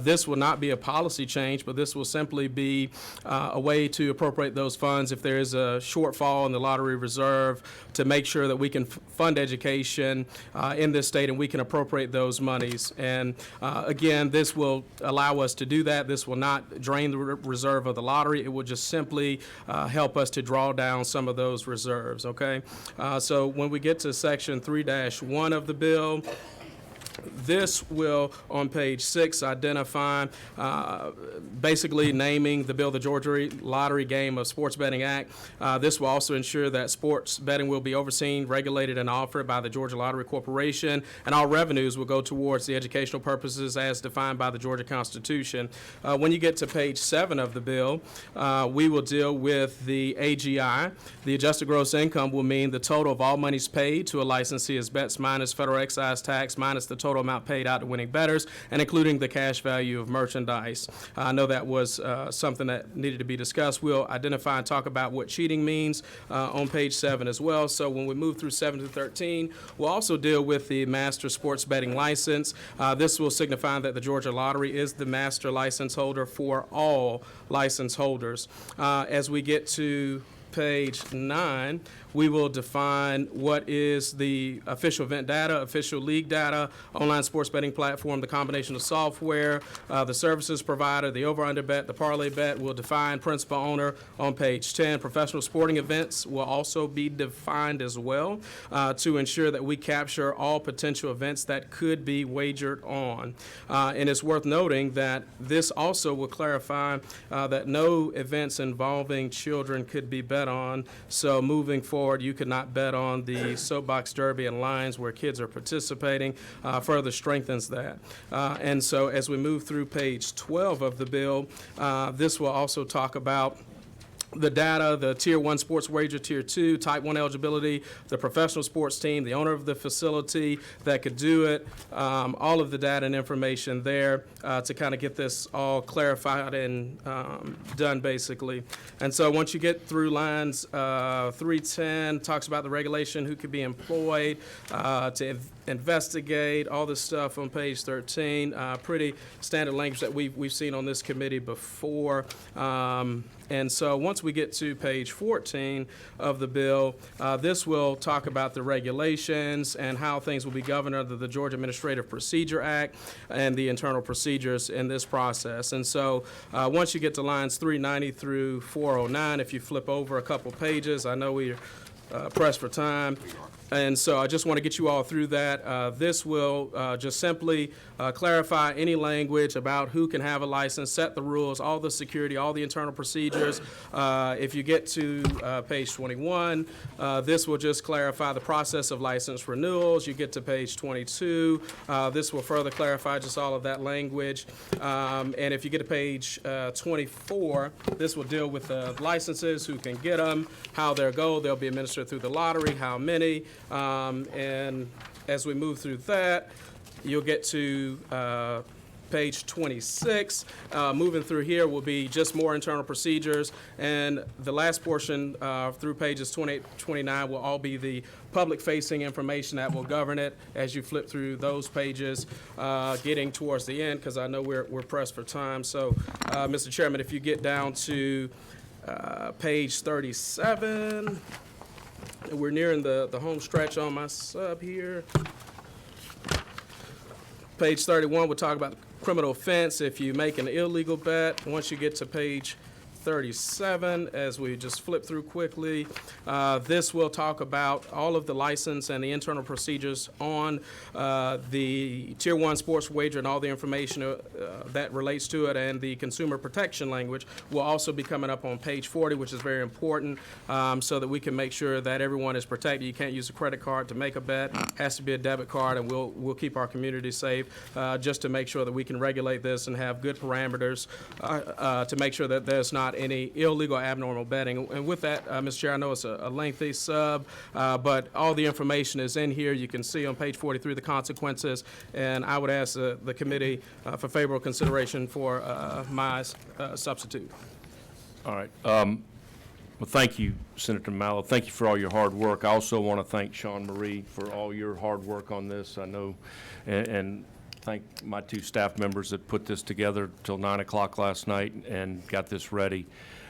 This will not be a policy change, but this will simply be a way to appropriate those funds if there is a shortfall in the lottery reserve to make sure that we can fund education in this state and we can appropriate those monies. And again, this will allow us to do that. This will not drain the reserve of the lottery. It will just simply help us to draw down some of those reserves, okay? So when we get to Section 3-1 of the bill, this will, on page 6, identify basically naming the bill the Georgia Lottery Game of Sports Betting Act. This will also ensure that sports betting will be overseen, regulated, and offered by the Georgia Lottery Corporation, and all revenues will go towards the educational purposes as defined by the Georgia Constitution. When you get to page 7 of the bill, we will deal with the AGI. The adjusted gross income will mean the total of all monies paid to a licensee is bets minus federal excise tax minus the total amount paid out to winning bettors, and including the cash value of merchandise. I know that was something that needed to be discussed. We'll identify and talk about what cheating means on page 7 as well. So when we move through 7 to 13, we'll also deal with the master sports betting license. This will signify that the Georgia Lottery is the master license holder for all license holders. As we get to page 9, we will define what is the official event data, official league data, online sports betting platform, the combination of software, the services provider, the over-under bet, the parlay bet. We'll define principal owner on page 10. Professional sporting events will also be defined as well to ensure that we capture all potential events that could be wagered on. And it's worth noting that this also will clarify that no events involving children could be bet on. So moving forward, you could not bet on the soapbox derby and lines where kids are participating. Further strengthens that. And so as we move through page 12 of the bill, this will also talk about the data, the Tier 1 sports wager, Tier 2, Type 1 eligibility, the professional sports team, the owner of the facility that could do it, all of the data and information there to kind of get this all clarified and done, basically. And so once you get through lines 310, talks about the regulation, who could be employed to investigate, all this stuff on page 13. Pretty standard language that we've seen on this committee before. And so once we get to page 14 of the bill, this will talk about the regulations and how things will be governed under the Georgia Administrative Procedure Act and the internal procedures in this process. And so once you get to lines 390 through 409, if you flip over a couple pages, I know we're pressed for time. And so I just want to get you all through that. This will just simply clarify any language about who can have a license, set the rules, all the security, all the internal procedures. If you get to page 21, this will just clarify the process of license renewals. You get to page 22, this will further clarify just all of that language. And if you get to page 24, this will deal with the licenses, who can get them, how they'll be administered through the lottery, how many. And as we move through that, you'll get to page 26. Moving through here will be just more internal procedures, and the last portion through pages 28, 29 will all be the public-facing information that will govern it as you flip through those pages, getting towards the end, because I know we're pressed for time. So, Mr. Chairman, if you get down to page 37, we're nearing the home stretch on my sub here. Page 31, we'll talk about the criminal offense if you make an illegal bet. Once you get to page 37, as we just flip through quickly, this will talk about all of the license and the internal procedures on the Tier 1 sports wager and all the information that relates to it, and the consumer protection language will also be coming up on page 40, which is very important, so that we can make sure that everyone is protected. You can't use a credit card to make a bet. It has to be a debit card, and we'll keep our community safe just to make sure that we can regulate this and have good parameters to make sure that there's not any illegal, abnormal betting. And with that, Mr. Chair, I know it's a lengthy sub, but all the information is in here. You can see on page 43 the consequences, and I would ask the committee for favorable consideration for my substitute. All right. Well, thank you, Senator Mallow. Thank you for all your hard work. I also want to thank Sean Marie for all your hard work on this. I know, and thank my two staff members that put this together till 9 o'clock last night and got this ready.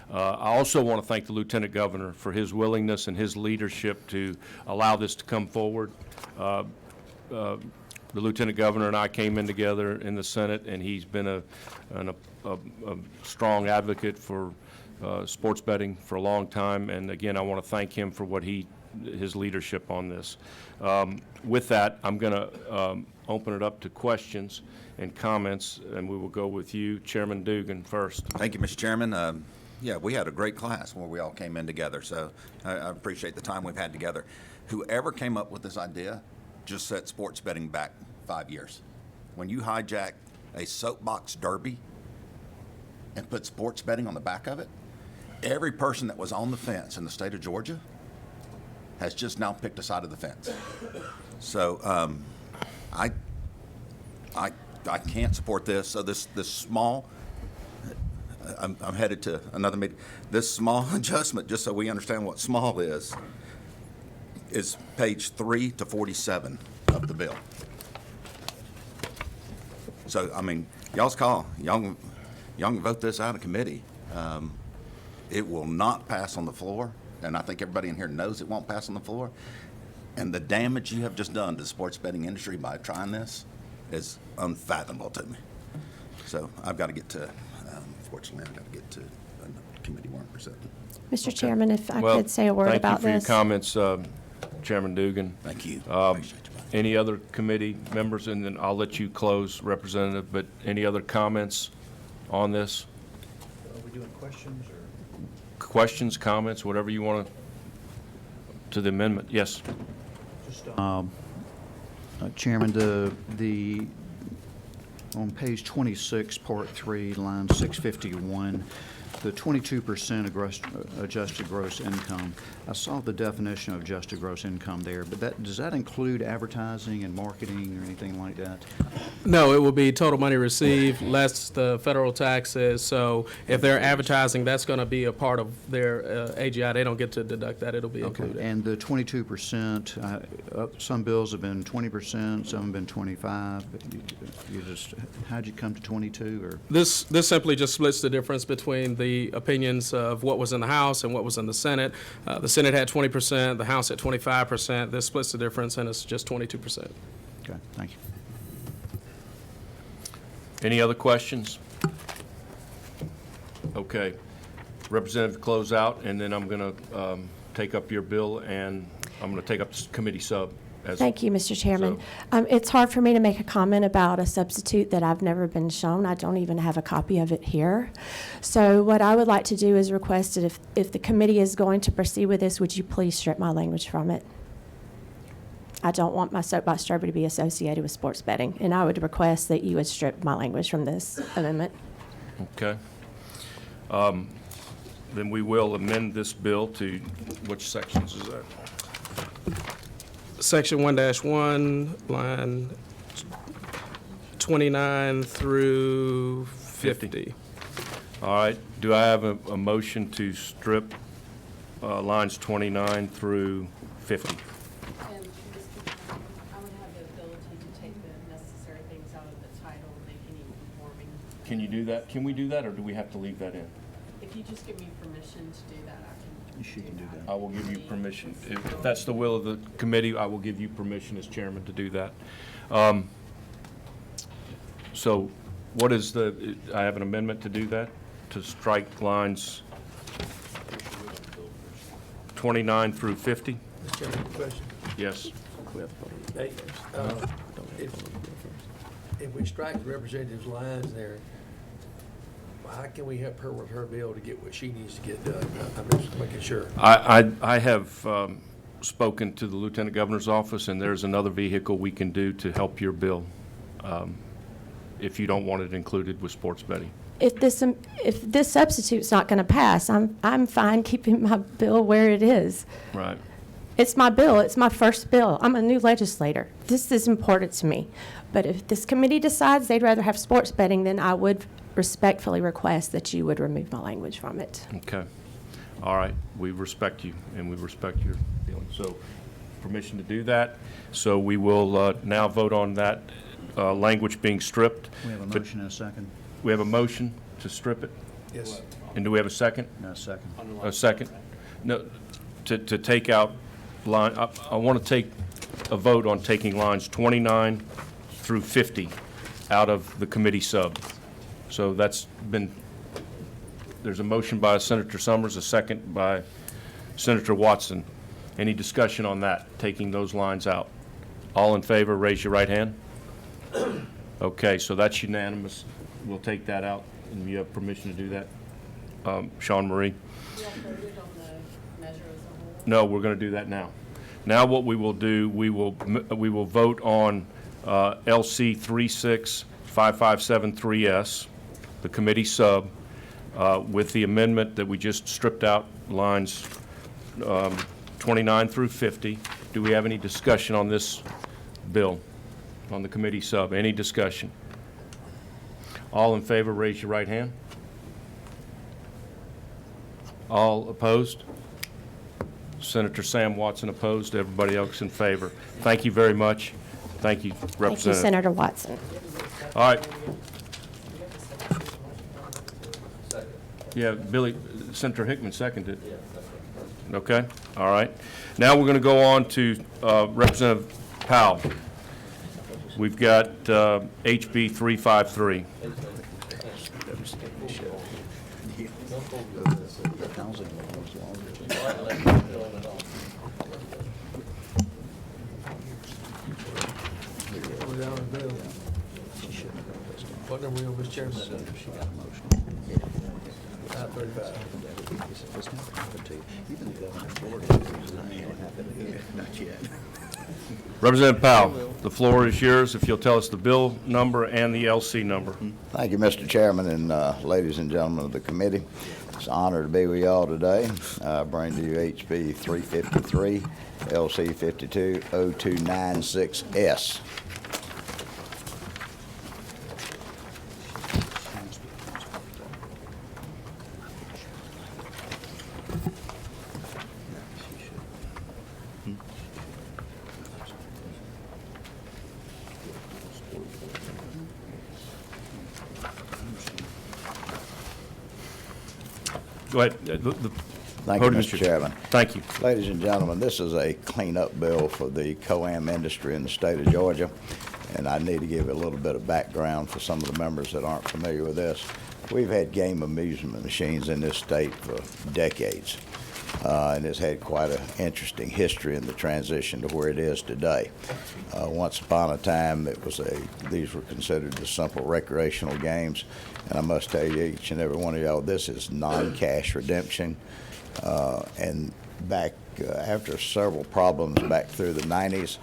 I also want to thank the Lieutenant Governor for his willingness and his leadership to allow this to come forward. The Lieutenant Governor and I came in together in the Senate, and he's been a strong advocate for sports betting for a long time. And again, I want to thank him for his leadership on this. With that, I'm going to open it up to questions and comments, and we will go with you, Chairman Dugan, first. Thank you, Mr. Chairman. Yeah, we had a great class where we all came in together, so I appreciate the time we've had together. Whoever came up with this idea just set sports betting back 5 years. When you hijack a soapbox derby and put sports betting on the back of it, every person that was on the fence in the state of Georgia has just now picked a side of the fence. So I can't support this. So this small, I'm headed to another meeting. This small adjustment, just so we understand what small is page 3 to 47 of the bill. So, I mean, y'all's call. Y'all can vote this out of committee. It will not pass on the floor, and I think everybody in here knows it won't pass on the floor. And the damage you have just done to the sports betting industry by trying this is unfathomable to me. So I've got to get to, unfortunately, I've got to get to a committee where I'm presenting. Mr. Chairman, if I could say a word about Thank you this. for your comments, Chairman Dugan. Thank you. Any other committee members? And then I'll let you close, Representative, but any other comments on this? Are we doing questions or? Questions, comments, whatever you want to the amendment? Yes. Chairman, on page 26, Part 3, line 651, the 22% adjusted gross income. I saw the definition of adjusted gross income there, but does that include advertising and marketing or anything like that? No, it will be total money received less the federal taxes. So if they're advertising, that's going to be a part of their AGI. They don't get to deduct that. It'll be included. And the 22%, some bills have been 20%, some have been 25. How'd you come to 22? Or this simply just splits the difference between the opinions of what was in the House and what was in the Senate. The Senate had 20%, the House had 25%. This splits the difference, and it's just 22%. Okay, thank you. Any other questions? Okay. Representative, close out, and then I'm going to take up your bill, and I'm going to take up this committee sub. Thank you, Mr. Chairman. It's hard for me to make a comment about a substitute that I've never been shown. I don't even have a copy of it here. So what I would like to do is request that if the committee is going to proceed with this, would you please strip my language from it? I don't want my soapbox derby to be associated with sports betting, and I would request that you would strip my language from this amendment. Okay. Then we will amend this bill to, which sections is that? Section 1-1, line 29 through 50. All right. Do I have a motion to strip lines 29 through 50? And I would have the ability to take the necessary things out of the title and make any conforming. Can you do that? Can we do that, or do we have to leave that in? If you just give me permission to do that, I can. She can do that. I will give you permission. If that's the will of the committee, I will give you permission as chairman to do that. So what is I have an amendment to do that, to strike lines 29 through 50? Mr. Chairman, question? Yes. Hey, if we strike the representative's lines there, how can we help her with her bill to get what she needs to get done? I'm just making sure. I have spoken to the Lieutenant Governor's office, and there's another vehicle we can do to help your bill, if you don't want it included with sports betting. If this substitute's not going to pass, I'm fine keeping my bill where it is. Right. It's my bill. It's my first bill. I'm a new legislator. This is important to me. But if this committee decides they'd rather have sports betting, then I would respectfully request that you would remove my language from it. Okay. All right. We respect you, and we respect your feelings. So permission to do that. So we will now vote on that language being stripped. We have a motion and a second. We have a motion to strip it? Yes. And do we have a second? No, second. A second? No, to take out line, I want to take a vote on taking lines 29 through 50 out of the committee sub. So that's been, there's a motion by Senator Summers, a second by Senator Watson. Any discussion on that, taking those lines out? All in favor, raise your right hand. Okay, so that's unanimous. We'll take that out, and you have permission to do that. Sean Marie? No, we're going to do that now. Now what we will do, we will vote on LC 36553S, the committee sub, with the amendment that we just stripped out lines 29 through 50. Do we have any discussion on this bill, on the committee sub? Any discussion? All in favor, raise your right hand. All opposed? Senator Sam Watson opposed. Everybody else in favor. Thank you very much. Thank you, Representative. Thank you, Senator Watson. All right. Yeah, Senator Hickman seconded. Okay, all right. Now we're going to go on to Representative Powell. We've got HB 353. What number are you on, Mr. Chairman? She got a motion. 35. Not yet. Representative Powell, the floor is yours if you'll tell us the bill number and the LC number. Thank you, Mr. Chairman, and ladies and gentlemen of the committee. It's an honor to be with y'all today. Bring to you HB 353, LC 520296S. Go ahead. Thank you, Podium is Mr. yours. Chairman. Thank you. Ladies and gentlemen, this is a cleanup bill for the COAM industry in the state of Georgia, and I need to give a little bit of background for some of the members that aren't familiar with this. We've had game amusement machines in this state for decades, and it's had quite an interesting history in the transition to where it is today. Once upon a time, these were considered the simple recreational games, and I must tell you, each and every one of y'all, this is non-cash redemption. And back after several problems back through the 90s,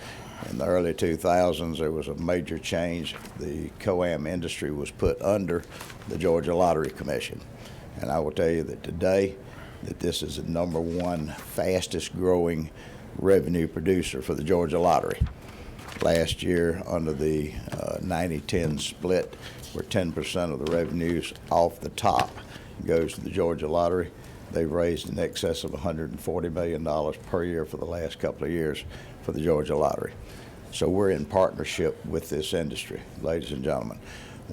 in the early 2000s, there was a major change. The COAM industry was put under the Georgia Lottery Commission. And I will tell you that today, that this is the #1 fastest growing revenue producer for the Georgia Lottery. Last year, under the 90-10 split, where 10% of the revenues off the top goes to the Georgia Lottery, they've raised in excess of $140 million per year for the last couple of years for the Georgia Lottery. So we're in partnership with this industry, ladies and gentlemen.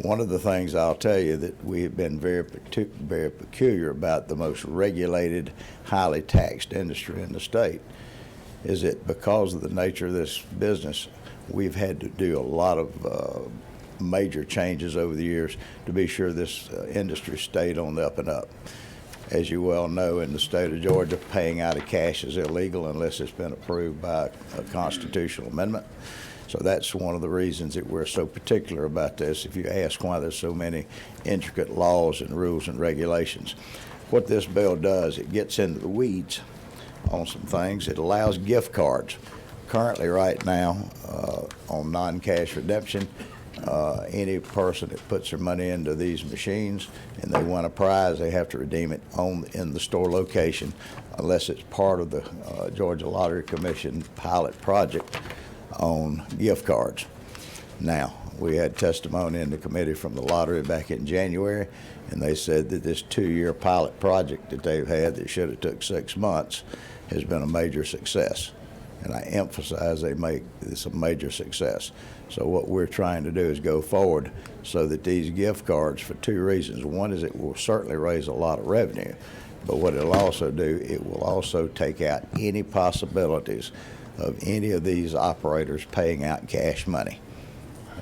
One of the things I'll tell you that we have been very peculiar about the most regulated, highly taxed industry in the state is that because of the nature of this business, we've had to do a lot of major changes over the years to be sure this industry stayed on the up and up. As you well know, in the state of Georgia, paying out of cash is illegal unless it's been approved by a constitutional amendment. So that's one of the reasons that we're so particular about this. If you ask why there's so many intricate laws and rules and regulations, what this bill does, it gets into the weeds on some things. It allows gift cards. Currently, right now, on non-cash redemption, any person that puts their money into these machines and they win a prize, they have to redeem it in the store location unless it's part of the Georgia Lottery Commission pilot project on gift cards. Now, we had testimony in the committee from the lottery back in January, and they said that this 2-year pilot project that they've had that should have took 6 months has been a major success. And I emphasize it's a major success. So what we're trying to do is go forward so that these gift cards, for 2 reasons. One is it will certainly raise a lot of revenue, but what it'll also do, it will also take out any possibilities of any of these operators paying out cash money.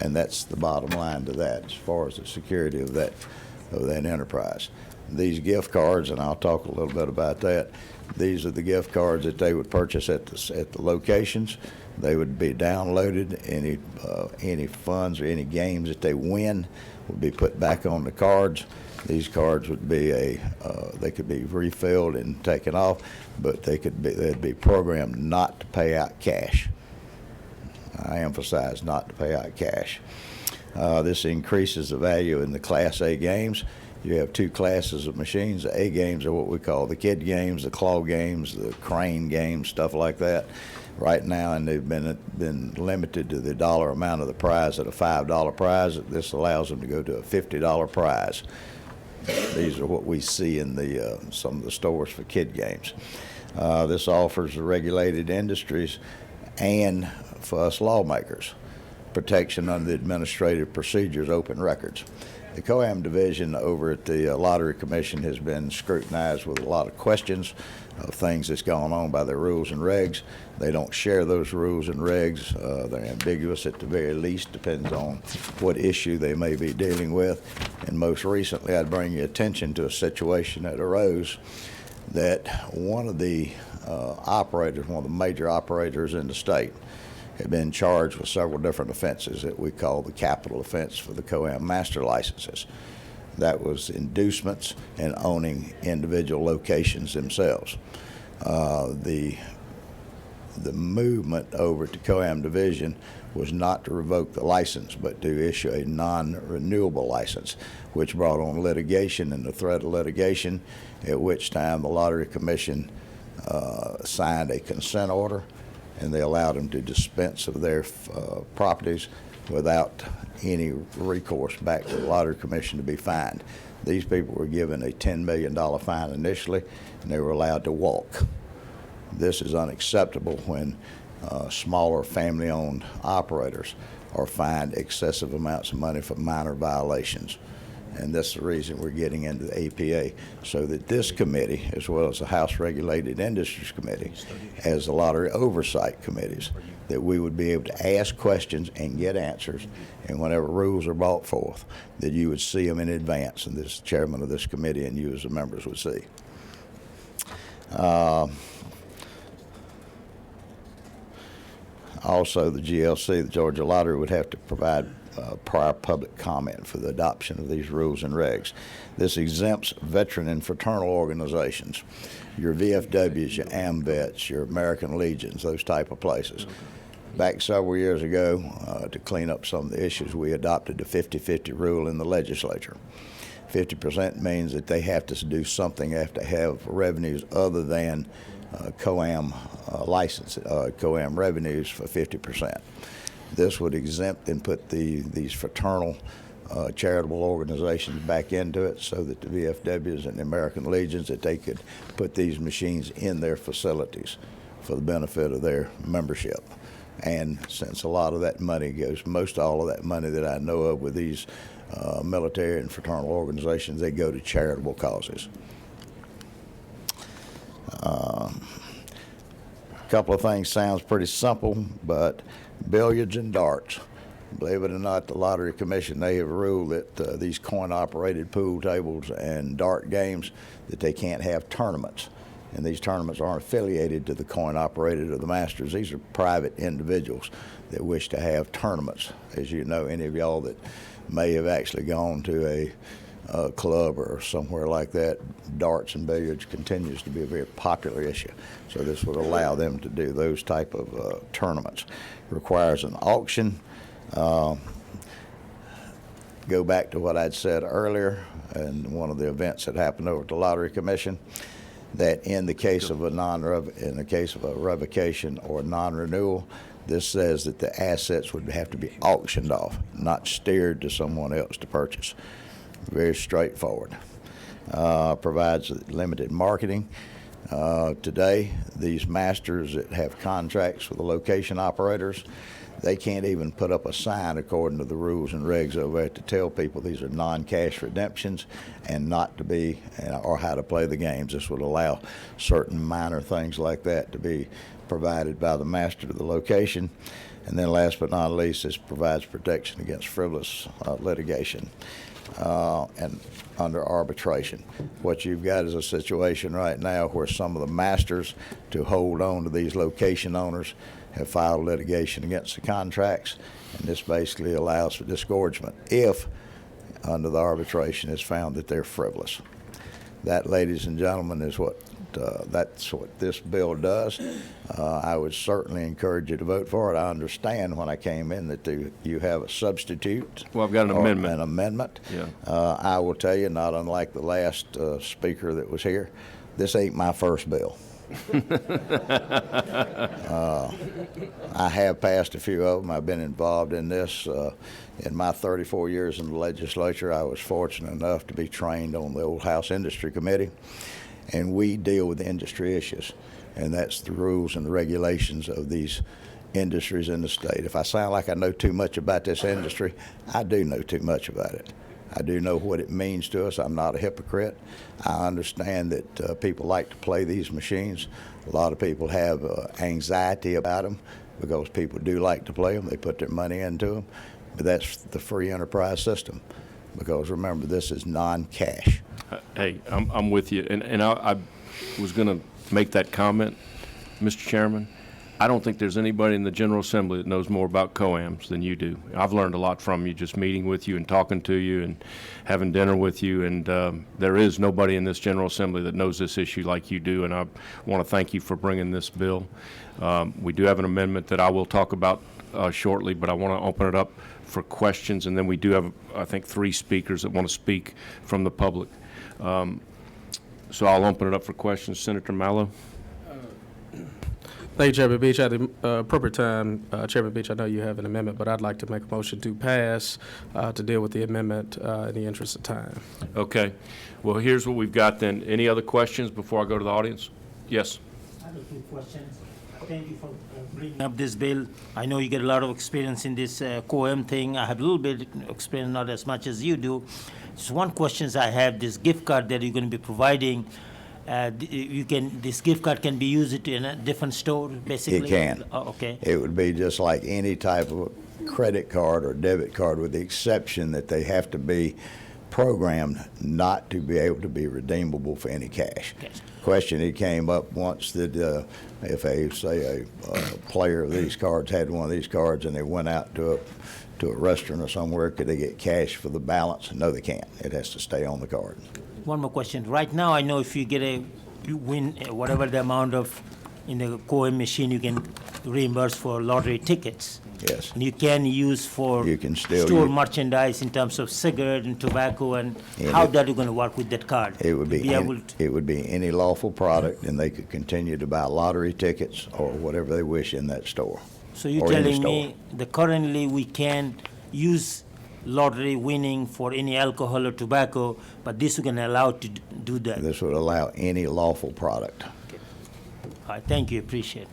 And that's the bottom line to that as far as the security of that enterprise. These gift cards, and I'll talk a little bit about that, these are the gift cards that they would purchase at the locations. They would be downloaded. Any funds or any games that they win would be put back on the cards. These cards would be they could be refilled and taken off, but they'd be programmed not to pay out cash. I emphasize not to pay out cash. This increases the value in the Class A games. You have 2 classes of machines. The A games are what we call the kid games, the claw games, the crane games, stuff like that. Right now, and they've been limited to the dollar amount of the prize at a $5 prize. This allows them to go to a $50 prize. These are what we see in some of the stores for kid games. This offers the regulated industries and for us lawmakers protection under the Administrative Procedures Open Records. The COAM division over at the Lottery Commission has been scrutinized with a lot of questions of things that's gone on by their rules and regs. They don't share those rules and regs. They're ambiguous at the very least, depends on what issue they may be dealing with. And most recently, I'd bring your attention to a situation that arose that one of the operators, one of the major operators in the state, had been charged with several different offenses that we call the capital offense for the COAM master licenses. That was inducements and owning individual locations themselves. The movement over to COAM division was not to revoke the license, but to issue a non-renewable license, which brought on litigation and the threat of litigation, at which time the Lottery Commission signed a consent order, and they allowed them to dispense of their properties without any recourse back to the Lottery Commission to be fined. These people were given a $10 million fine initially, and they were allowed to walk. This is unacceptable when smaller family-owned operators are fined excessive amounts of money for minor violations. And that's the reason we're getting into the APA, so that this committee, as well as the House Regulated Industries Committee, as the lottery oversight committees, that we would be able to ask questions and get answers, and whenever rules are brought forth, that you would see them in advance, and this chairman of this committee and you as the members would see. Also, the GLC, the Georgia Lottery, would have to provide prior public comment for the adoption of these rules and regs. This exempts veteran and fraternal organizations, your VFWs, your AMVETS, your American Legions, those type of places. Back several years ago, to clean up some of the issues, we adopted the 50-50 rule in the legislature. 50% means that they have to do something, they have to have revenues other than COAM COAM revenues for 50%. This would exempt and put these fraternal charitable organizations back into it, so that the VFWs and the American Legions, that they could put these machines in their facilities for the benefit of their membership. And since a lot of that money goes, most all of that money that I know of with these military and fraternal organizations, they go to charitable causes. A couple of things sounds pretty simple, but billiards and darts. Believe it or not, the Lottery Commission, they have ruled that these coin-operated pool tables and dart games, that they can't have tournaments. And these tournaments aren't affiliated to the coin-operated or the masters. These are private individuals that wish to have tournaments. As you know, any of y'all that may have actually gone to a club or somewhere like that, darts and billiards continues to be a very popular issue. So this would allow them to do those type of tournaments. Requires an auction. Go back to what I'd said earlier in one of the events that happened over at the Lottery Commission, that in the case of a revocation or non-renewal, this says that the assets would have to be auctioned off, not steered to someone else to purchase. Very straightforward. Provides limited marketing. Today, these masters that have contracts with the location operators, they can't even put up a sign according to the rules and regs over there to tell people these are non-cash redemptions and not to be, or how to play the games. This would allow certain minor things like that to be provided by the master to the location. And then last but not least, this provides protection against frivolous litigation and under arbitration. What you've got is a situation right now where some of the masters, to hold on to these location owners, have filed litigation against the contracts, and this basically allows for disgorgement if, under the arbitration, it's found that they're frivolous. That, ladies and gentlemen, is that's what this bill does. I would certainly encourage you to vote for it. I understand when I came in that you have a substitute. Well, I've got an amendment. An amendment. Yeah. I will tell you, not unlike the last speaker that was here, this ain't my first bill. I have passed a few of them. I've been involved in this. In my 34 years in the legislature, I was fortunate enough to be trained on the old House Industry Committee, and we deal with industry issues, and that's the rules and the regulations of these industries in the state. If I sound like I know too much about this industry, I do know too much about it. I do know what it means to us. I'm not a hypocrite. I understand that people like to play these machines. A lot of people have anxiety about them because people do like to play them. They put their money into them. But that's the free enterprise system, because remember, this is non-cash. Hey, I'm with you. And I was going to make that comment, Mr. Chairman. I don't think there's anybody in the General Assembly that knows more about COAMs than you do. I've learned a lot from you, just meeting with you and talking to you and having dinner with you, and there is nobody in this General Assembly that knows this issue like you do, and I want to thank you for bringing this bill. We do have an amendment that I will talk about shortly, but I want to open it up for questions, and then we do have, I think, 3 speakers that want to speak from the public. So I'll open it up for questions. Senator Mallow. Thank you, Chairman Beach. At the appropriate time, Chairman Beach, I know you have an amendment, but I'd like to make a motion to pass to deal with the amendment in the interest of time. Okay. Well, here's what we've got then. Any other questions before I go to the audience? Yes. I have a few questions. Thank you for bringing up this bill. I know you get a lot of experience in this COAM thing. I have a little bit experience, not as much as you do. So one question I have, this gift card that you're going to be providing, this gift card can be used in a different store, basically? It can. Oh, okay. It would be just like any type of credit card or debit card, with the exception that they have to be programmed not to be able to be redeemable for any cash. Yes. Question, it came up once that if a player of these cards had one of these cards and they went out to a restaurant or somewhere, could they get cash for the balance? No, they can't. It has to stay on the card. One more question. Right now, I know if you win whatever the amount of in the COAM machine, you can reimburse for lottery tickets. Yes. And you can use for You can still store use- merchandise in terms of cigarette and tobacco, and how that you going to work with that card? It would be able it would be any lawful product, and they could continue to buy lottery tickets or whatever they wish in that store. So you're or in the telling store. me that currently we can use lottery winning for any alcohol or tobacco, but this is going to allow to do that? This would allow any lawful product. All right, thank you, appreciate it.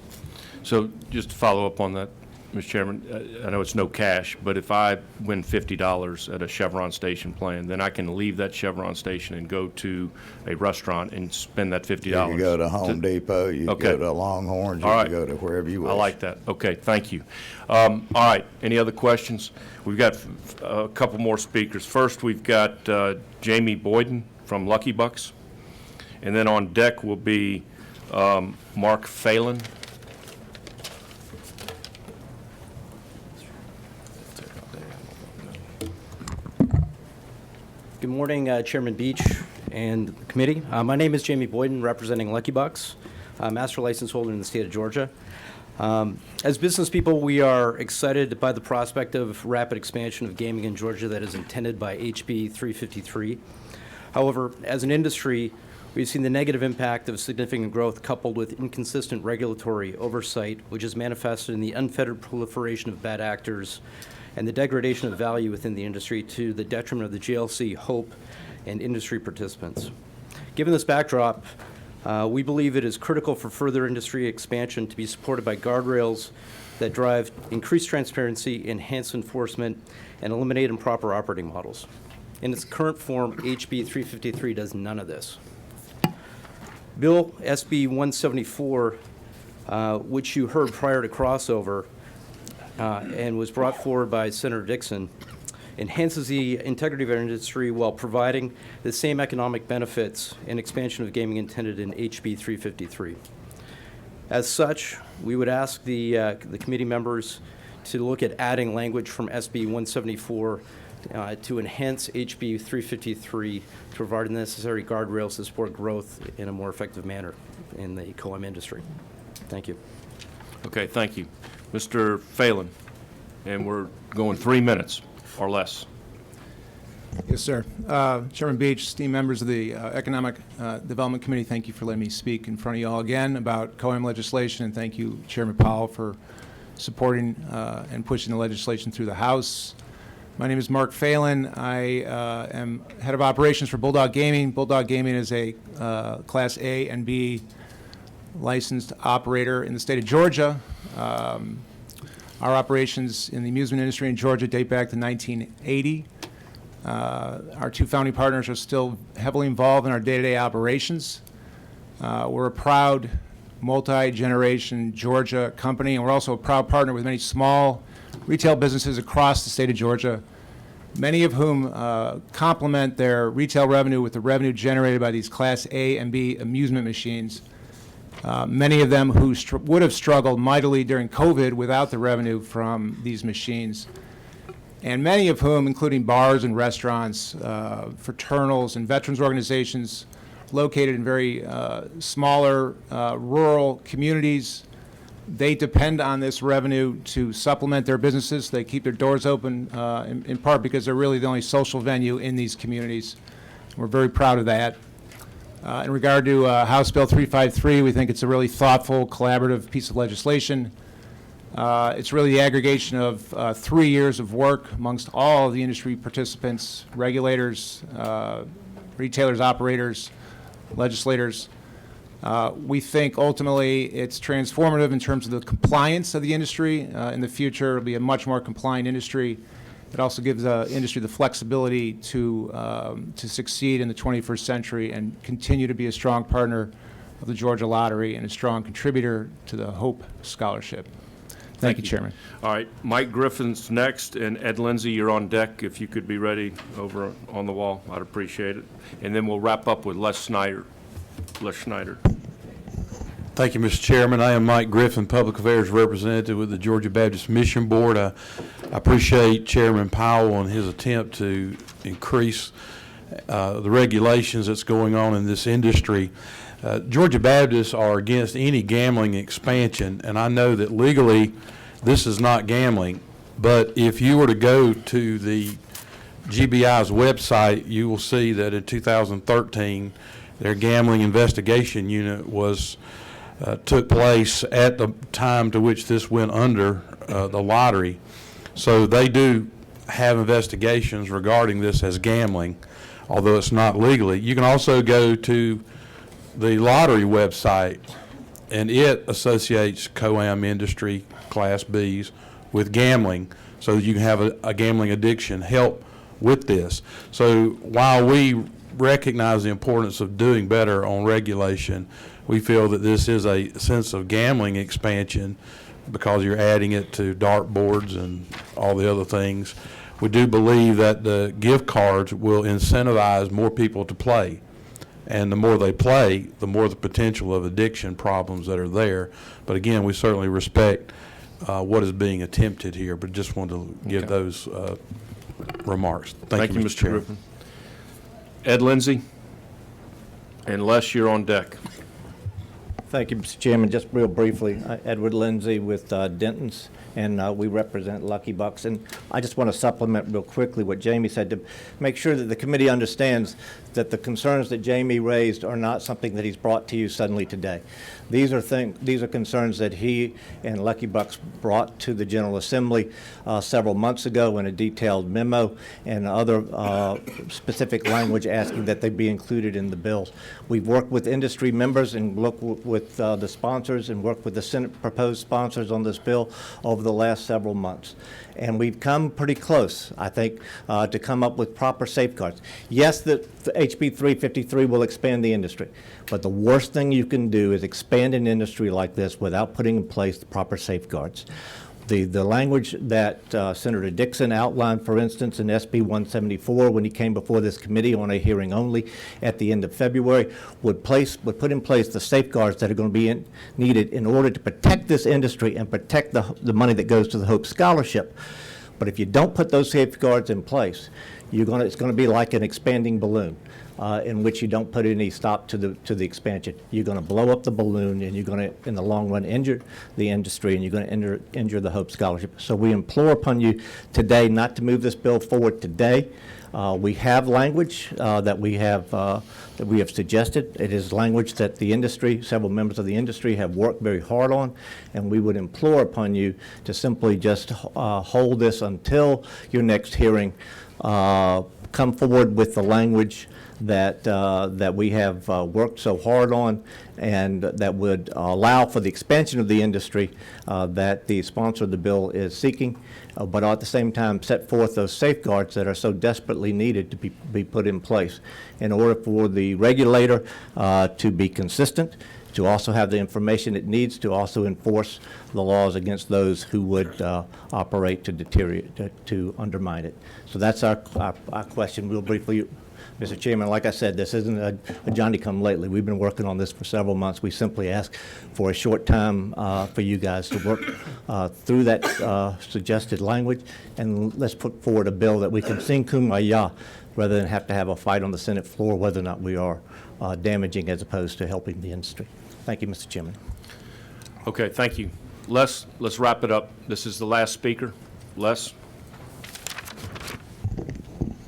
So just to follow up on that, Mr. Chairman, I know it's no cash, but if I win $50 at a Chevron station playing, then I can leave that Chevron station and go to a restaurant and spend that $50. You can go to Home Depot, you can Okay. go to Longhorns, you All can right. go to wherever you wish. I like that. Okay, thank you. All right, any other questions? We've got a couple more speakers. First, we've got Jamie Boyden from Lucky Bucks, and then on deck will be Mark Phelan. Good morning, Chairman Beach and the committee. My name is Jamie Boyden, representing Lucky Bucks, master license holder in the state of Georgia. As business people, we are excited by the prospect of rapid expansion of gaming in Georgia that is intended by HB 353. However, as an industry, we've seen the negative impact of significant growth coupled with inconsistent regulatory oversight, which is manifested in the unfettered proliferation of bad actors and the degradation of value within the industry to the detriment of the GLC, HOPE, and industry participants. Given this backdrop, we believe it is critical for further industry expansion to be supported by guardrails that drive increased transparency, enhanced enforcement, and eliminate improper operating models. In its current form, HB 353 does none of this. Bill SB 174, which you heard prior to crossover, and was brought forward by Senator Dixon, enhances the integrity of our industry while providing the same economic benefits and expansion of gaming intended in HB 353. As such, we would ask the committee members to look at adding language from SB 174 to enhance HB 353 to provide the necessary guardrails to support growth in a more effective manner in the COAM industry. Thank you. Okay, thank you. Mr. Phelan, and we're going 3 minutes or less. Yes, sir. Chairman Beach, esteemed members of the Economic Development Committee, thank you for letting me speak in front of you all again about COAM legislation, and thank you, Chairman Powell, for supporting and pushing the legislation through the House. My name is Mark Phelan. I am head of operations for Bulldog Gaming. Bulldog Gaming is a Class A and B licensed operator in the state of Georgia. Our operations in the amusement industry in Georgia date back to 1980. Our two founding partners are still heavily involved in our day-to-day operations. We're a proud multi-generation Georgia company, and we're also a proud partner with many small retail businesses across the state of Georgia, many of whom complement their retail revenue with the revenue generated by these Class A and B amusement machines. Many of them who would have struggled mightily during COVID without the revenue from these machines. And many of whom, including bars and restaurants, fraternals and veterans organizations located in very smaller rural communities, they depend on this revenue to supplement their businesses. They keep their doors open in part because they're really the only social venue in these communities. We're very proud of that. In regard to House Bill 353, we think it's a really thoughtful, collaborative piece of legislation. It's really the aggregation of 3 years of work amongst all of the industry participants, regulators, retailers, operators, legislators. We think ultimately it's transformative in terms of the compliance of the industry. In the future, it'll be a much more compliant industry. It also gives the industry the flexibility to succeed in the 21st century and continue to be a strong partner of the Georgia Lottery and a strong contributor to the Hope Scholarship. Thank you, Chairman. All right, Mike Griffin's next, and Ed Lindsay, you're on deck. If you could be ready over on the wall, I'd appreciate it. And then we'll wrap up with Les Schneider. Thank you, Mr. Chairman. I am Mike Griffin, Public Affairs Representative with the Georgia Baptist Mission Board. I appreciate Chairman Powell on his attempt to increase the regulations that's going on in this industry. Georgia Baptists are against any gambling expansion, and I know that legally this is not gambling, but if you were to go to the GBI's website, you will see that in 2013, their gambling investigation unit took place at the time to which this went under the lottery. So they do have investigations regarding this as gambling, although it's not legally. You can also go to the lottery website, and it associates COAM industry Class Bs with gambling, so that you can have a gambling addiction help with this. So while we recognize the importance of doing better on regulation, we feel that this is a sense of gambling expansion because you're adding it to dart boards and all the other things. We do believe that the gift cards will incentivize more people to play. And the more they play, the more the potential of addiction problems that are there. But again, we certainly respect what is being attempted here, but just wanted to give those remarks. Thank you, Mr. Chair. Griffin. Ed Lindsay, and Les, you're on deck. Thank you, Mr. Chairman. Just real briefly, Edward Lindsay with Denton's, and we represent Lucky Bucks. And I just want to supplement real quickly what Jamie said to make sure that the committee understands that the concerns that Jamie raised are not something that he's brought to you suddenly today. These are concerns that he and Lucky Bucks brought to the General Assembly several months ago in a detailed memo and other specific language asking that they be included in the bill. We've worked with industry members and looked with the sponsors and worked with the Senate proposed sponsors on this bill over the last several months. And we've come pretty close, I think, to come up with proper safeguards. Yes, the HB 353 will expand the industry, but the worst thing you can do is expand an industry like this without putting in place the proper safeguards. The language that Senator Dixon outlined, for instance, in SB 174 when he came before this committee on a hearing only at the end of February would put in place the safeguards that are going to be needed in order to protect this industry and protect the money that goes to the Hope Scholarship. But if you don't put those safeguards in place, it's going to be like an expanding balloon. In which you don't put any stop to the expansion. You're going to blow up the balloon, and you're going to, in the long run, injure the industry, and you're going to injure the Hope Scholarship. So we implore upon you today not to move this bill forward today. We have language that we have suggested. It is language that the industry, several members of the industry, have worked very hard on, and we would implore upon you to simply just hold this until your next hearing. Come forward with the language that we have worked so hard on, and that would allow for the expansion of the industry that the sponsor of the bill is seeking, but at the same time set forth those safeguards that are so desperately needed to be put in place in order for the regulator to be consistent, to also have the information it needs to also enforce the laws against those who would operate to deteriorate, to undermine it. So that's our question. Real briefly, Mr. Chairman, like I said, this isn't a Johnny-come-lately. We've been working on this for several months. We simply ask for a short time for you guys to work through that suggested language, and let's put forward a bill that we can sing Kumbaya rather than have to have a fight on the Senate floor whether or not we are damaging as opposed to helping the industry. Thank you, Mr. Chairman. Okay, thank you. Les, let's wrap it up. This is the last speaker. Les?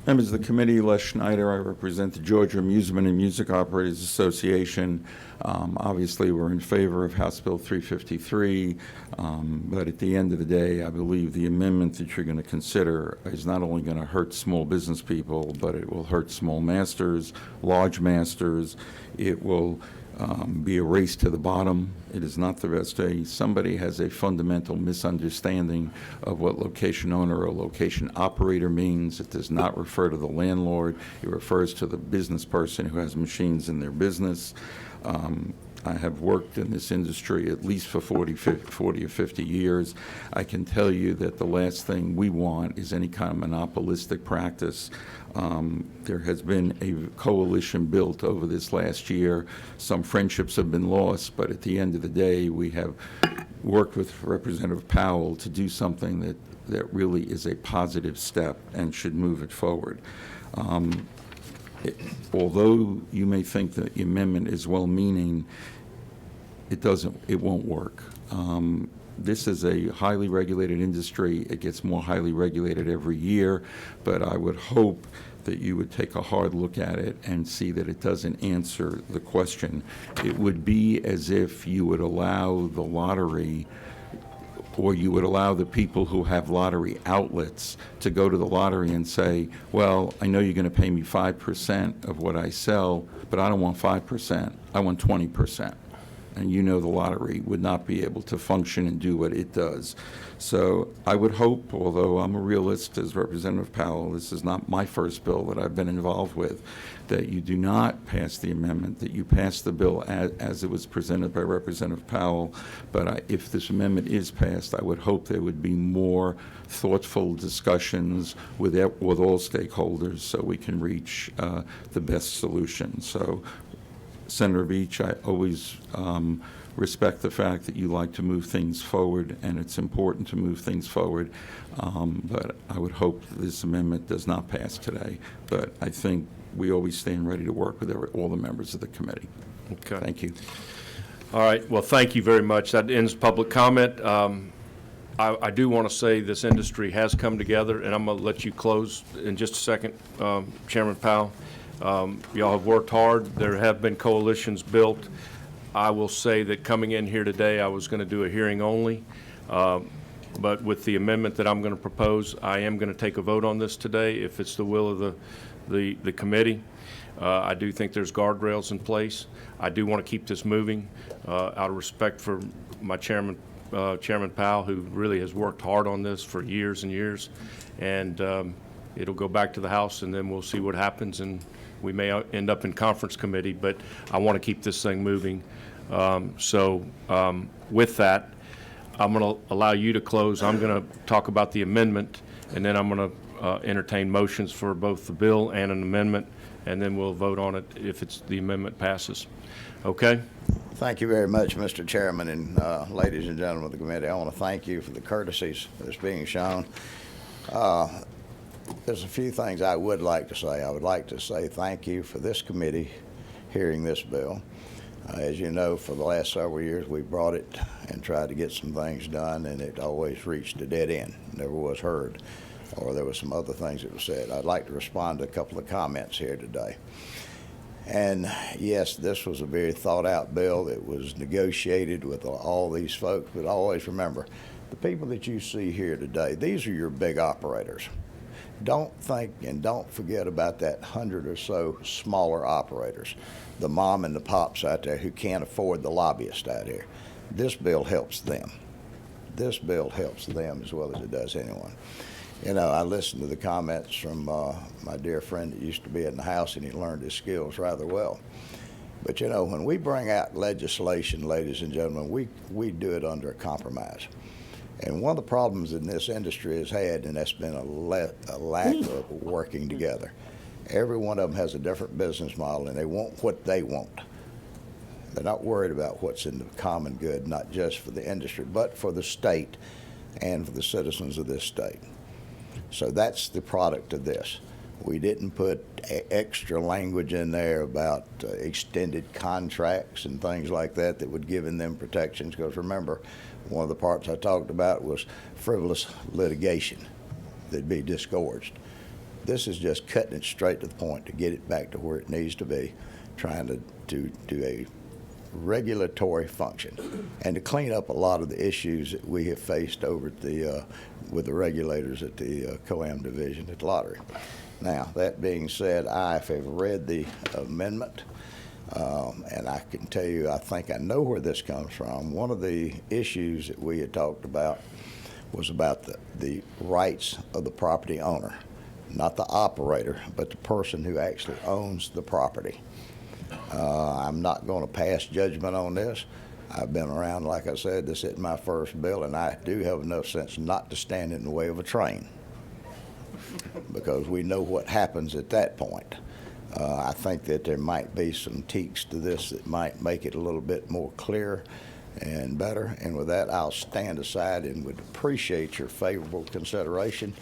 Members of the committee, Les Schneider. I represent the Georgia Amusement and Music Operators Association. Obviously, we're in favor of House Bill 353, but at the end of the day, I believe the amendment that you're going to consider is not only going to hurt small business people, but it will hurt small masters, large masters. It will be a race to the bottom. It is not the best way. Somebody has a fundamental misunderstanding of what location owner or location operator means. It does not refer to the landlord. It refers to the business person who has machines in their business. I have worked in this industry at least for 40 or 50 years. I can tell you that the last thing we want is any kind of monopolistic practice. There has been a coalition built over this last year. Some friendships have been lost, but at the end of the day, we have worked with Representative Powell to do something that really is a positive step and should move it forward. Although you may think that the amendment is well-meaning, it won't work. This is a highly regulated industry. It gets more highly regulated every year, but I would hope that you would take a hard look at it and see that it doesn't answer the question. It would be as if you would allow the lottery, or you would allow the people who have lottery outlets to go to the lottery and say, well, I know you're going to pay me 5% of what I sell, but I don't want 5%, I want 20%. And you know the lottery would not be able to function and do what it does. So I would hope, although I'm a realist as Representative Powell, this is not my first bill that I've been involved with, that you do not pass the amendment, that you pass the bill as it was presented by Representative Powell. But if this amendment is passed, I would hope there would be more thoughtful discussions with all stakeholders so we can reach the best solution. So, Senator Beach, I always respect the fact that you like to move things forward, and it's important to move things forward. But I would hope this amendment does not pass today. But I think we always stand ready to work with all the members of the committee. Okay. Thank you. All right. Well, thank you very much. That ends public comment. I do want to say this industry has come together, and I'm going to let you close in just a second, Chairman Powell. Y'all have worked hard. There have been coalitions built. I will say that coming in here today, I was going to do a hearing only, but with the amendment that I'm going to propose, I am going to take a vote on this today if it's the will of the committee. I do think there's guardrails in place. I do want to keep this moving out of respect for my Chairman Powell, who really has worked hard on this for years and years. And it'll go back to the House, and then we'll see what happens, and we may end up in conference committee, but I want to keep this thing moving. With that, I'm going to allow you to close. I'm going to talk about the amendment, and then I'm going to entertain motions for both the bill and an amendment, and then we'll vote on it if the amendment passes. Okay? Thank you very much, Mr. Chairman, and ladies and gentlemen of the committee. I want to thank you for the courtesies that's being shown. There's a few things I would like to say. I would like to say thank you for this committee hearing this bill. As you know, for the last several years, we brought it and tried to get some things done, and it always reached a dead end, never was heard, or there was some other things that were said. I'd like to respond to a couple of comments here today. And yes, this was a very thought-out bill. It was negotiated with all these folks, but always remember, the people that you see here today, these are your big operators. Don't think and don't forget about that 100 or so smaller operators, the mom and the pops out there who can't afford the lobbyists out here. This bill helps them. This bill helps them as well as it does anyone. You know, I listened to the comments from my dear friend that used to be in the House, and he learned his skills rather well. But you know, when we bring out legislation, ladies and gentlemen, we do it under a compromise. And one of the problems in this industry has had, and that's been a lack of working together. Every one of them has a different business model, and they want what they want. They're not worried about what's in the common good, not just for the industry, but for the state and for the citizens of this state. So that's the product of this. We didn't put extra language in there about extended contracts and things like that would give them protections, because remember, one of the parts I talked about was frivolous litigation that'd be disgorged. This is just cutting it straight to the point to get it back to where it needs to be, trying to do a regulatory function and to clean up a lot of the issues that we have faced over at with the regulators at the COAM division at the lottery. Now, that being said, I have read the amendment. and I can tell you, I think I know where this comes from. One of the issues that we had talked about was about the rights of the property owner, not the operator, but the person who actually owns the property. I'm not going to pass judgment on this. I've been around, like I said, this isn't my first bill, and I do have enough sense not to stand in the way of a train, because we know what happens at that point. I think that there might be some tweaks to this that might make it a little bit more clear and better. And with that, I'll stand aside and would appreciate your favorable consideration.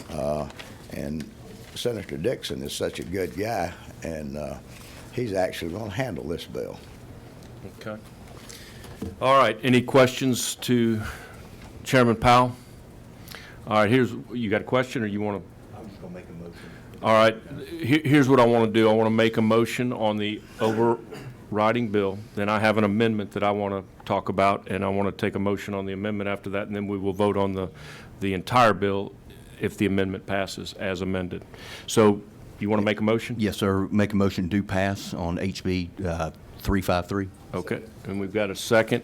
And Senator Dixon is such a good guy, and he's actually going to handle this bill. Okay. All right, any questions to Chairman Powell? All right, you got a question, or you want to? I'm just going to make a motion. All right, here's what I want to do. I want to make a motion on the overriding bill. Then I have an amendment that I want to talk about, and I want to take a motion on the amendment after that, and then we will vote on the entire bill if the amendment passes as amended. So you want to make a motion? Yes, sir. Make a motion to pass on HB 353. Okay, and we've got a second.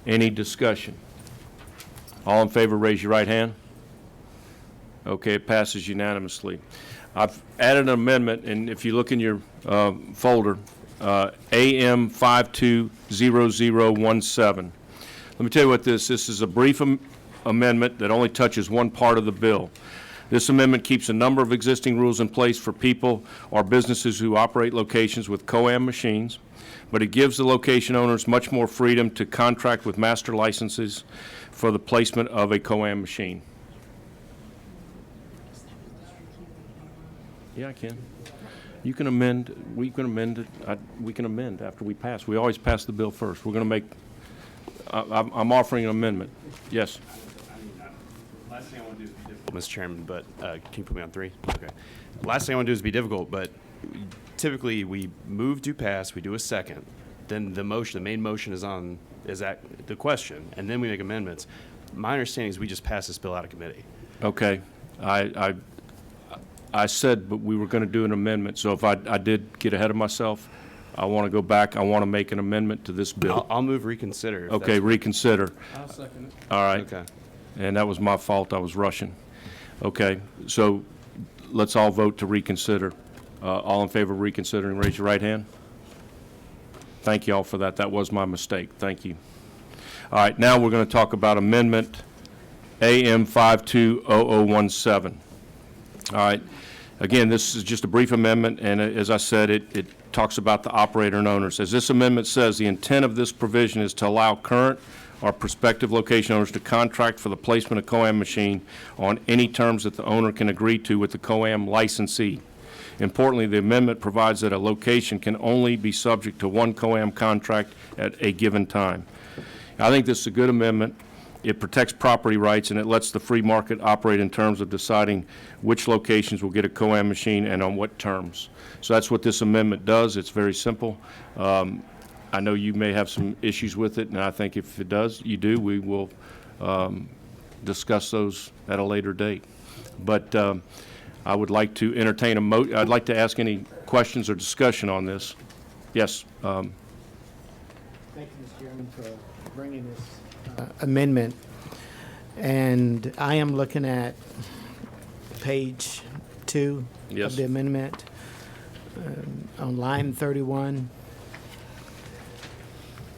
Any discussion? All in favor, raise your right hand. Okay, it passes unanimously. I've added an amendment, and if you look in your folder, AM 520017. Let me tell you what this is a brief amendment that only touches one part of the bill. This amendment keeps a number of existing rules in place for people or businesses who operate locations with COAM machines, but it gives the location owners much more freedom to contract with master licenses for the placement of a COAM machine. Yeah, I can. You can amend, we can amend it, we can amend after we pass. We always pass the bill first. We're going to make, I'm offering an amendment. Yes. Last thing I want to do is be difficult, Mr. Chairman, but can you put me on 3? Okay. Last thing I want to do is be difficult, but typically we move to pass, we do a second, then the main motion is at the question, and then we make amendments. My understanding is we just pass this bill out of committee. Okay. I said, but we were going to do an amendment, so if I did get ahead of myself, I want to go back. I want to make an amendment to this bill. I'll move reconsider. Okay, reconsider. I'll second it. All right. Okay. And that was my fault. I was rushing. Okay, so let's all vote to reconsider. All in favor of reconsidering, raise your right hand. Thank you all for that. That was my mistake. Thank you. All right, now we're going to talk about Amendment AM 520017. All right. Again, this is just a brief amendment, and as I said, it talks about the operator and owners. As this amendment says, the intent of this provision is to allow current or prospective location owners to contract for the placement of COAM machine on any terms that the owner can agree to with the COAM licensee. Importantly, the amendment provides that a location can only be subject to one COAM contract at a given time. I think this is a good amendment. It protects property rights, and it lets the free market operate in terms of deciding which locations will get a COAM machine and on what terms. So that's what this amendment does. It's very simple. I know you may have some issues with it, and I think if it does, you do, we will discuss those at a later date. But I would like to entertain I'd like to ask any questions or discussion on this. Yes. Thank you, Mr. Chairman, for bringing this amendment. And I am looking at page 2 Yes. of the amendment on line 31.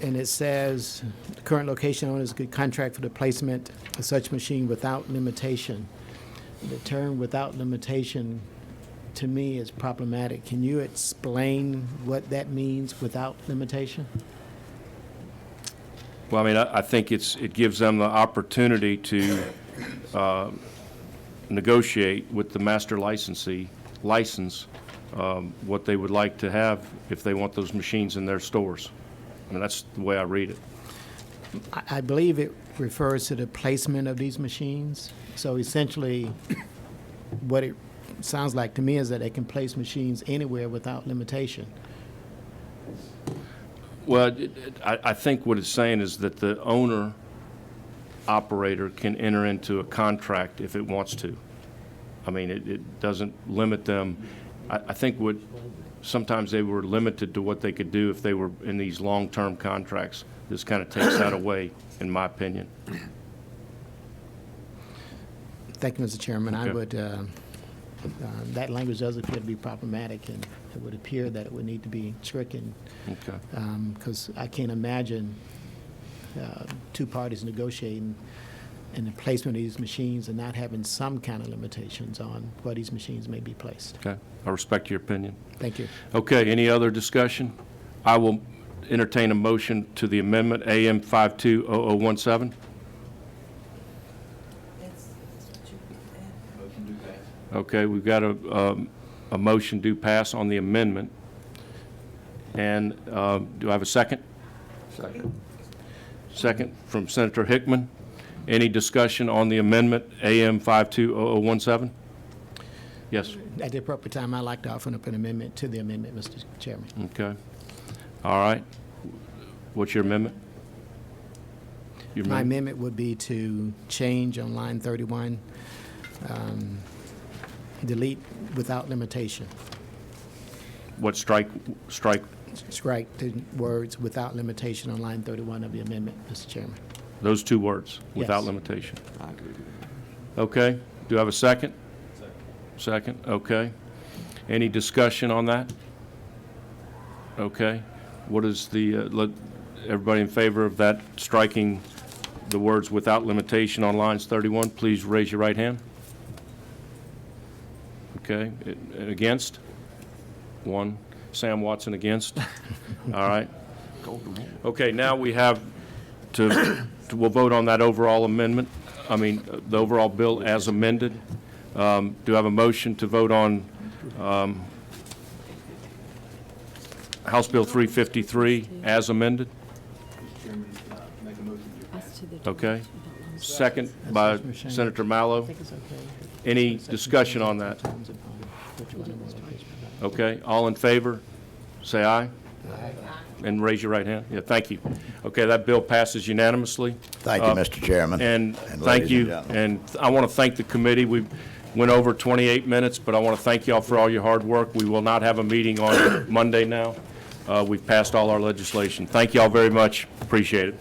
And it says, the current location owners could contract for the placement of such machine without limitation. The term without limitation, to me, is problematic. Can you explain what that means, without limitation? Well, I mean, I think it gives them the opportunity to negotiate with the master licensee, what they would like to have if they want those machines in their stores. I mean, that's the way I read it. I believe it refers to the placement of these machines. So essentially, what it sounds like to me is that they can place machines anywhere without limitation. Well, I think what it's saying is that the owner operator can enter into a contract if it wants to. I mean, it doesn't limit them. I think what sometimes they were limited to what they could do if they were in these long-term contracts. This kind of takes that away, in my opinion. Thank you, Mr. Chairman. I Okay. would, that language does appear to be problematic, and it would appear that it would need to be stricken. Okay. Because I can't imagine two parties negotiating and the placement of these machines and not having some kind of limitations on where these machines may be placed. Okay, I respect your opinion. Thank you. Okay, any other discussion? I will entertain a motion to the amendment AM 520017. Okay, we've got a motion do pass on the amendment. And do I have a second? Second. Second from Senator Hickman. Any discussion on the amendment AM 520017? Yes. At the appropriate time, I'd like to offer up an amendment to the amendment, Mr. Chairman. Okay. All right. What's your amendment? Your My amendment? amendment would be to change on line 31, delete without limitation. What, strike? Strike the words without limitation on line 31 of the amendment, Mr. Chairman. Those two words, without Yes. limitation. Okay. Do I have a second? Second, okay. Any discussion on that? Okay. What is the, everybody in favor of that, striking the words without limitation on lines 31, please raise your right hand. Okay. Against? One. Sam Watson against? All right. Okay, now we have we'll vote on that overall amendment, the overall bill as amended. Do I have a motion to vote on House Bill 353 as amended? Okay. Second by Senator Mallow. Any discussion on that? Okay, all in favor, say aye. And raise your right hand. Yeah, thank you. Okay, that bill passes unanimously. Thank you, Mr. Chairman. And and thank ladies and you. gentlemen. And I want to thank the committee. We went over 28 minutes, but I want to thank you all for all your hard work. We will not have a meeting on Monday now. We've passed all our legislation. Thank you all very much. Appreciate it.